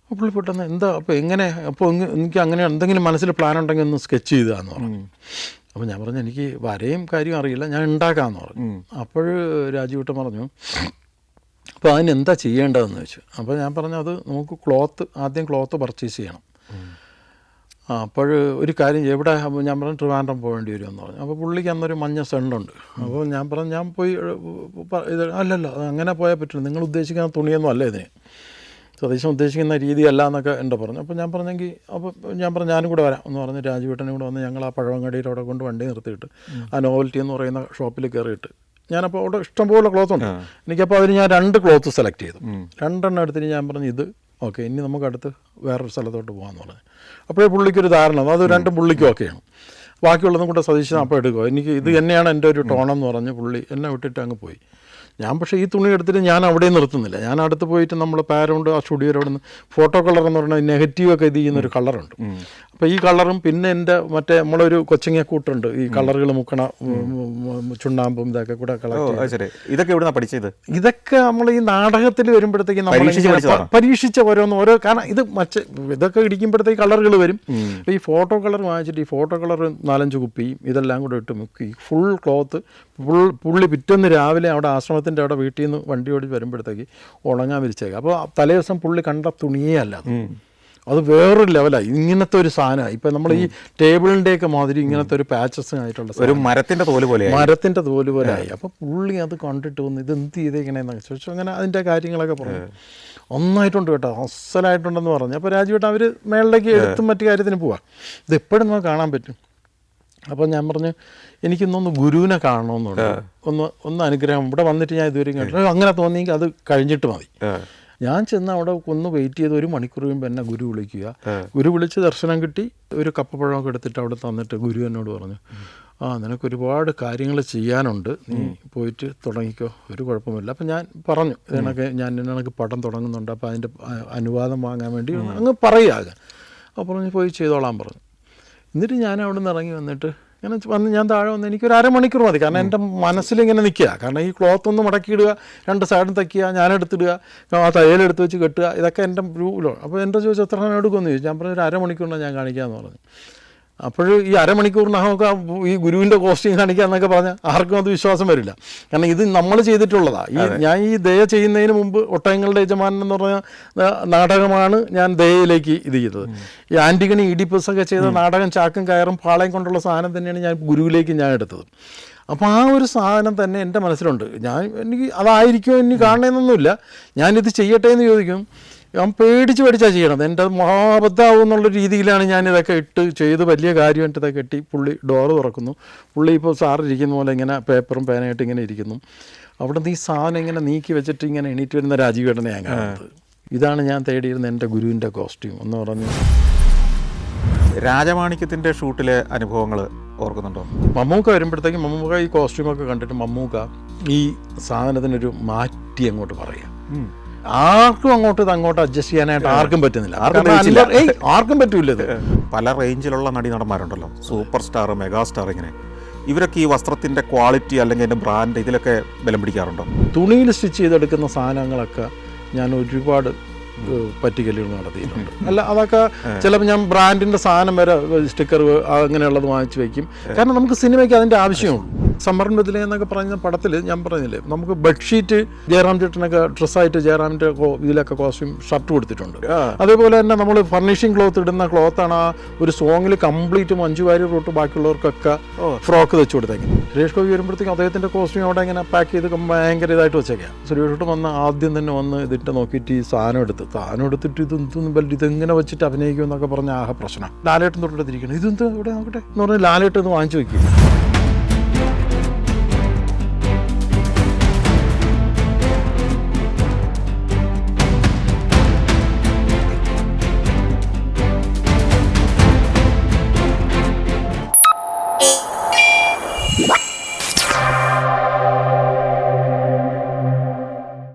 അപ്പോൾ പുള്ളി പെട്ടെന്ന് എന്താ അപ്പോൾ എങ്ങനെ, അപ്പോൾ എനിക്ക് അങ്ങനെ എന്തെങ്കിലും മനസ്സിൽ പ്ലാൻ ഉണ്ടെങ്കിൽ ഒന്ന് സ്കെച്ച് ചെയ്താന്ന് പറഞ്ഞു. അപ്പോൾ ഞാൻ പറഞ്ഞു എനിക്ക് വരയും കാര്യം അറിയില്ല, ഞാൻ ഉണ്ടാക്കാമെന്ന് പറഞ്ഞു. അപ്പോൾ രാജീവേട്ടൻ പറഞ്ഞു അപ്പോൾ അതിനെന്താ ചെയ്യേണ്ടതെന്ന് ചോദിച്ചു. അപ്പോൾ ഞാൻ പറഞ്ഞു അത് നമുക്ക് ആദ്യം ക്ലോത്ത് പർച്ചേസ് ചെയ്യണം. അപ്പോൾ ഒരു കാര്യം എവിടെ, ഞാൻ പറഞ്ഞു ട്രിവാൻഡ്രം പോകേണ്ടി വരുമെന്ന് പറഞ്ഞു. അപ്പോൾ പുള്ളിക്ക് അന്നൊരു മഞ്ഞ സെണ്ടുണ്ട്. അപ്പോൾ ഞാൻ പറഞ്ഞു ഞാൻ പോയി ഇത് അല്ലല്ലോ അങ്ങനെ പോയാൽ പറ്റില്ല, നിങ്ങൾ ഉദ്ദേശിക്കുന്ന തുണിയൊന്നും അല്ല ഇതിന്, സതീശൻ ഉദ്ദേശിക്കുന്ന രീതിയല്ല എന്നൊക്കെ എൻ്റെ പറഞ്ഞു. അപ്പോൾ ഞാൻ പറഞ്ഞെങ്കിൽ അപ്പോൾ ഞാൻ പറഞ്ഞു ഞാനും കൂടെ വരാം എന്ന് പറഞ്ഞ് രാജീവേട്ടനും കൂടെ വന്ന് ഞങ്ങൾ ആ പഴവങ്ങാടിയിൽ അവിടെ കൊണ്ട് വണ്ടി നിർത്തിയിട്ട് ആ നോവൽറ്റി എന്ന് പറയുന്ന ഷോപ്പിൽ കയറിയിട്ട് ഞാനപ്പോൾ അവിടെ ഇഷ്ടംപോലെ ക്ലോത്ത് ഉണ്ട്. എനിക്കപ്പോൾ അതിന് ഞാൻ 2 ക്ലോത്ത് സെലക്ട് ചെയ്തു. 2 എടുത്തിട്ട് ഞാൻ പറഞ്ഞു ഇത് ഓക്കെ, ഇനി നമുക്ക് അടുത്ത് വേറൊരു സ്ഥലത്തോട്ട് പോകാമെന്ന് പറഞ്ഞു. അപ്പോഴേ പുള്ളിക്കൊരു ധാരണ അത് 2 പുള്ളിക്കും ഓക്കെയാണ്, ബാക്കിയുള്ളതും കൂടെ സതീശൻ അപ്പോൾ എടുക്കുക, എനിക്ക് ഇത് തന്നെയാണ് എൻ്റെ ഒരു ടോണെന്ന് പറഞ്ഞ് പുള്ളി എന്നെ വിട്ടിട്ട് അങ്ങ് പോയി. ഞാൻ പക്ഷേ ഈ തുണി എടുത്തിട്ട് ഞാൻ അവിടെ നിർത്തുന്നില്ല, ഞാൻ അടുത്ത് പോയിട്ട് നമ്മൾ പാരൗണ്ട് ആ സ്റ്റുഡിയോയുടെ അവിടെ നിന്ന് ഫോട്ടോ കളർ എന്ന് പറയുന്നത് നെഗറ്റീവൊക്കെ ഇത് ചെയ്യുന്നൊരു കളറുണ്ട്. അപ്പോൾ ഈ കളറും പിന്നെ എൻ്റെ മറ്റേ നമ്മളൊരു കൊച്ചിങ്ങ കൂട്ടുണ്ട് ഈ കളറുകൾ മുക്കണ ചുണ്ണാമ്പും ഇതൊക്കെ കൂടെ കളർ. ഇതൊക്കെ എവിടെ നിന്നാണ് പഠിച്ചത്? ഇതൊക്കെ നമ്മൾ ഈ നാടകത്തിൽ വരുമ്പോഴത്തേക്ക് നമ്മൾ പരീക്ഷിച്ച ഓരോ കാരണം ഇതൊക്കെ ഇടിക്കുമ്പോഴത്തേക്ക് കളറുകൾ വരും. അപ്പോൾ ഈ ഫോട്ടോ കളർ വാങ്ങിച്ചിട്ട് ഈ ഫോട്ടോ കളർ 4-5 കുപ്പിയും ഇതെല്ലാം കൂടെ ഇട്ട് മുക്കി ഫുൾ ക്ലോത്ത് പുള്ളി പിറ്റേന്ന് രാവിലെ അവിടെ ആശ്രമത്തിൻ്റെ അവിടെ വീട്ടിൽ നിന്ന് വണ്ടി ഓടി വരുമ്പോഴത്തേക്ക് ഉണങ്ങാൻ വിരിച്ചേക്കാം. അപ്പോൾ തലേ ദിവസം പുള്ളി കണ്ട തുണിയേ അല്ല, അത് വേറൊരു ലെവലായി. ഇങ്ങനത്തെ ഒരു സാധനമായി ഇപ്പം നമ്മൾ ഈ ടേബിളിൻ്റെയൊക്കെ മാതിരി ഇങ്ങനത്തെ ഒരു പാച്ചസ് ആയിട്ടുള്ള ഒരു മരത്തിൻ്റെ തോല് പോലെ ആയി. അപ്പോൾ പുള്ളി അത് കണ്ടിട്ട് വന്ന് ഇത് എന്ത് ചെയ്തേക്കണേന്നൊക്കെ ചോദിച്ചു. അങ്ങനെ അതിൻ്റെ കാര്യങ്ങളൊക്കെ പറഞ്ഞു. ഒന്നായിട്ടുണ്ട് കേട്ടോ, അസലായിട്ടുണ്ടെന്ന് പറഞ്ഞു. അപ്പോൾ രാജീവേട്ടൻ അവർ മേളിലേക്ക് എടുത്തും മറ്റു കാര്യത്തിന് പോവാം, ഇത് എപ്പോഴും നമുക്ക് കാണാൻ പറ്റും. അപ്പോൾ ഞാൻ പറഞ്ഞു എനിക്കിന്നൊന്ന് ഗുരുവിനെ കാണണമെന്നുണ്ട്, ഒന്ന് അനുഗ്രഹം ഇവിടെ വന്നിട്ട് ഞാൻ ഇതുവരെ കണ്ടു, അങ്ങനെ തോന്നിയെങ്കിൽ അത് കഴിഞ്ഞിട്ട് മതി. ഞാൻ ചെന്ന് അവിടെ ഒന്ന് വെയിറ്റ് ചെയ്ത് 1 മണിക്കൂർ കഴിയുമ്പോൾ എന്നെ ഗുരു വിളിക്കുക. ഗുരു വിളിച്ച് ദർശനം കിട്ടി, ഒരു കപ്പപ്പഴമൊക്കെ എടുത്തിട്ട് അവിടെ തന്നിട്ട് ഗുരു എന്നോട് പറഞ്ഞു നിനക്ക് ഒരുപാട് കാര്യങ്ങൾ ചെയ്യാനുണ്ട്, നീ പോയിട്ട് തുടങ്ങിക്കോ, ഒരു കുഴപ്പമില്ല. അപ്പം ഞാൻ പറഞ്ഞു എനിക്ക് പടം തുടങ്ങുന്നുണ്ട്, അപ്പോൾ അതിൻ്റെ അനുവാദം വാങ്ങാൻ വേണ്ടി അങ്ങ് പറയുക. അപ്പോൾ പറഞ്ഞ് പോയി ചെയ്തോളാൻ പറഞ്ഞു. എന്നിട്ട് ഞാൻ അവിടെ നിന്ന് ഇറങ്ങി വന്നിട്ട് ഇങ്ങനെ വന്ന് ഞാൻ താഴെ വന്ന് എനിക്കൊരു 1/2 മണിക്കൂർ മതി, കാരണം എൻ്റെ മനസ്സിലിങ്ങനെ നിൽക്കുക. കാരണം ഈ ക്ലോത്ത് ഒന്ന് മടക്കിയിടുക, 2 സൈഡും തയ്ക്കുക, ഞാനെടുത്തിടുക, ആ തയ്യലെടുത്ത് വെച്ച് കെട്ടുക, ഇതൊക്കെ എൻ്റെ രൂപമാണ്. അപ്പോൾ എൻ്റെ ചോദിച്ചു എത്ര സമയം എടുക്കുമെന്ന് ചോദിച്ചു. ഞാൻ പറഞ്ഞു ഒരു 1/2 മണിക്കൂറിനാണ് ഞാൻ കാണിക്കാമെന്ന് പറഞ്ഞു. അപ്പോൾ ഈ 1/2 മണിക്കൂറിനൊക്കെ ഈ ഗുരുവിൻ്റെ കോസ്റ്റ്യൂം കാണിക്കാമെന്നൊക്കെ പറഞ്ഞാൽ ആർക്കും അത് വിശ്വാസം വരില്ല. കാരണം ഇത് നമ്മൾ ചെയ്തിട്ടുള്ളതാണ്. ഞാൻ ഈ ദയ ചെയ്യുന്നതിന് മുമ്പ് ഒട്ടകങ്ങളുടെ യജമാനൻ എന്ന് പറഞ്ഞ നാടകമാണ് ഞാൻ ദയയിലേക്ക് ഇത് ചെയ്തത്. ഈ ആൻറ്റിഗണി ഈഡിപ്പസൊക്കെ ചെയ്ത നാടകം ചാക്കും കയറും പാളയും കൊണ്ടുള്ള സാധനം തന്നെയാണ് ഞാൻ ഗുരുവിലേക്ക് ഞാൻ എടുത്തത്. അപ്പോൾ ആ ഒരു സാധനം തന്നെ എൻ്റെ മനസ്സിലുണ്ട്. എനിക്ക് അതായിരിക്കും ഇനി കാണണമെന്നൊന്നുമില്ല, ഞാനിത് ചെയ്യട്ടെ എന്ന് ചോദിക്കും. ഞാൻ പേടിച്ചാണ് ചെയ്യണത്, എൻ്റെ മഹാബദ്ധാവും എന്നുള്ള രീതിയിലാണ് ഞാനിതൊക്കെ ചെയ്ത് വലിയ കാര്യമായിട്ട് ഇതൊക്കെ കെട്ടി. പുള്ളി ഡോറ് തുറക്കുന്നു, പുള്ളി ഇപ്പോൾ സാറിരിക്കുന്ന പോലെ ഇങ്ങനെ പേപ്പറും പേനയായിട്ട് ഇങ്ങനെ ഇരിക്കുന്നു. അവിടെ നിന്ന് ഈ സാധനം ഇങ്ങനെ നീക്കി വെച്ചിട്ട് ഇങ്ങനെ എണീറ്റ് വരുന്ന രാജീവേട്ടനെ ഞാൻ കാണുന്നത്. ഇതാണ് ഞാൻ തേടിയിരുന്ന എൻ്റെ ഗുരുവിൻ്റെ കോസ്റ്റ്യൂം എന്ന് പറഞ്ഞു. രാജമാണിക്യത്തിൻ്റെ ഷൂട്ടിലെ അനുഭവങ്ങൾ ഓർക്കുന്നുണ്ടോ? മമ്മൂക്ക വരുമ്പോഴത്തേക്കും മമ്മൂക്ക ഈ കോസ്റ്റ്യൂമൊക്കെ കണ്ടിട്ട് മമ്മൂക്ക ഈ സാധനത്തിനൊരു മാറ്റി അങ്ങോട്ട് പറയുക. ആർക്കും അങ്ങോട്ട് അഡ്ജസ്റ്റ് ചെയ്യാനായിട്ട് ആർക്കും പറ്റുന്നില്ല, ആർക്കും പറ്റൂല. ഇത് പല റേഞ്ചിലുള്ള നടന്മാരുണ്ടല്ലോ, സൂപ്പർ സ്റ്റാർ, മെഗാ സ്റ്റാർ, ഇങ്ങനെ ഇവരൊക്കെ ഈ വസ്ത്രത്തിൻ്റെ ക്വാളിറ്റി അല്ലെങ്കിൽ അതിൻ്റെ ബ്രാൻഡ് ഇതിലൊക്കെ ബലം പിടിക്കാറുണ്ടോ? തുണിയിൽ സ്റ്റിച്ച് ചെയ്തെടുക്കുന്ന സാധനങ്ങളൊക്കെ ഞാൻ ഒരുപാട് പറ്റിക്കലുകൾ നടത്തിയിട്ടുണ്ട്. അല്ല അതൊക്കെ ചിലപ്പോൾ ഞാൻ ബ്രാൻഡിൻ്റെ സാധനം വരെ സ്റ്റിക്കർ അങ്ങനെയുള്ളത് വാങ്ങിച്ച് വയ്ക്കും. കാരണം നമുക്ക് സിനിമയ്ക്ക് അതിൻ്റെ ആവശ്യമുള്ളൂ. സമ്മർൻ ബദലേ എന്നൊക്കെ പറഞ്ഞ പടത്തിൽ ഞാൻ പറഞ്ഞില്ലേ, നമുക്ക് ബെഡ്ഷീറ്റ് ജയറാം ചേട്ടനൊക്കെ ഡ്രസ്സായിട്ട് ജയറാമിൻ്റെ ഇതിലൊക്കെ കോസ്റ്റ്യൂം ഷർട്ട് കൊടുത്തിട്ടുണ്ട്. അതേപോലെ തന്നെ നമ്മൾ ഫർണിഷിംഗ് ക്ലോത്ത് ഇടുന്ന ക്ലോത്താണ് ആ ഒരു സോങ്ങിൽ കംപ്ലീറ്റ് മഞ്ജു വാര്യർ തൊട്ട് ബാക്കിയുള്ളവർക്കൊക്കെ ഫ്രോക്ക് വെച്ച് കൊടുത്തേക്കും. സുരേഷ് ഗോപി വരുമ്പോഴത്തേക്കും അദ്ദേഹത്തിൻ്റെ കോസ്റ്റ്യൂം അവിടെ ഇങ്ങനെ പാക്ക് ചെയ്ത് ഭയങ്കര ഇതായിട്ട് വെച്ചേക്കാം. സുരേഷ് ഏട്ടൻ വന്ന് ആദ്യം തന്നെ വന്ന് ഇതിട്ട് നോക്കിയിട്ട് ഈ സാധനം എടുത്തിട്ട് ഇതെങ്ങനെ വെച്ചിട്ട് അഭിനയിക്കും എന്നൊക്കെ പറഞ്ഞ ആകെ പ്രശ്നം. ലാലേട്ടൻ തൊട്ടെടുത്തിരിക്കണം, ഇതെന്ത് ഇവിടെ നോക്കട്ടെ എന്ന് പറഞ്ഞാൽ ലാലേട്ടൻ ഒന്ന് വാങ്ങിച്ചു വെക്കും.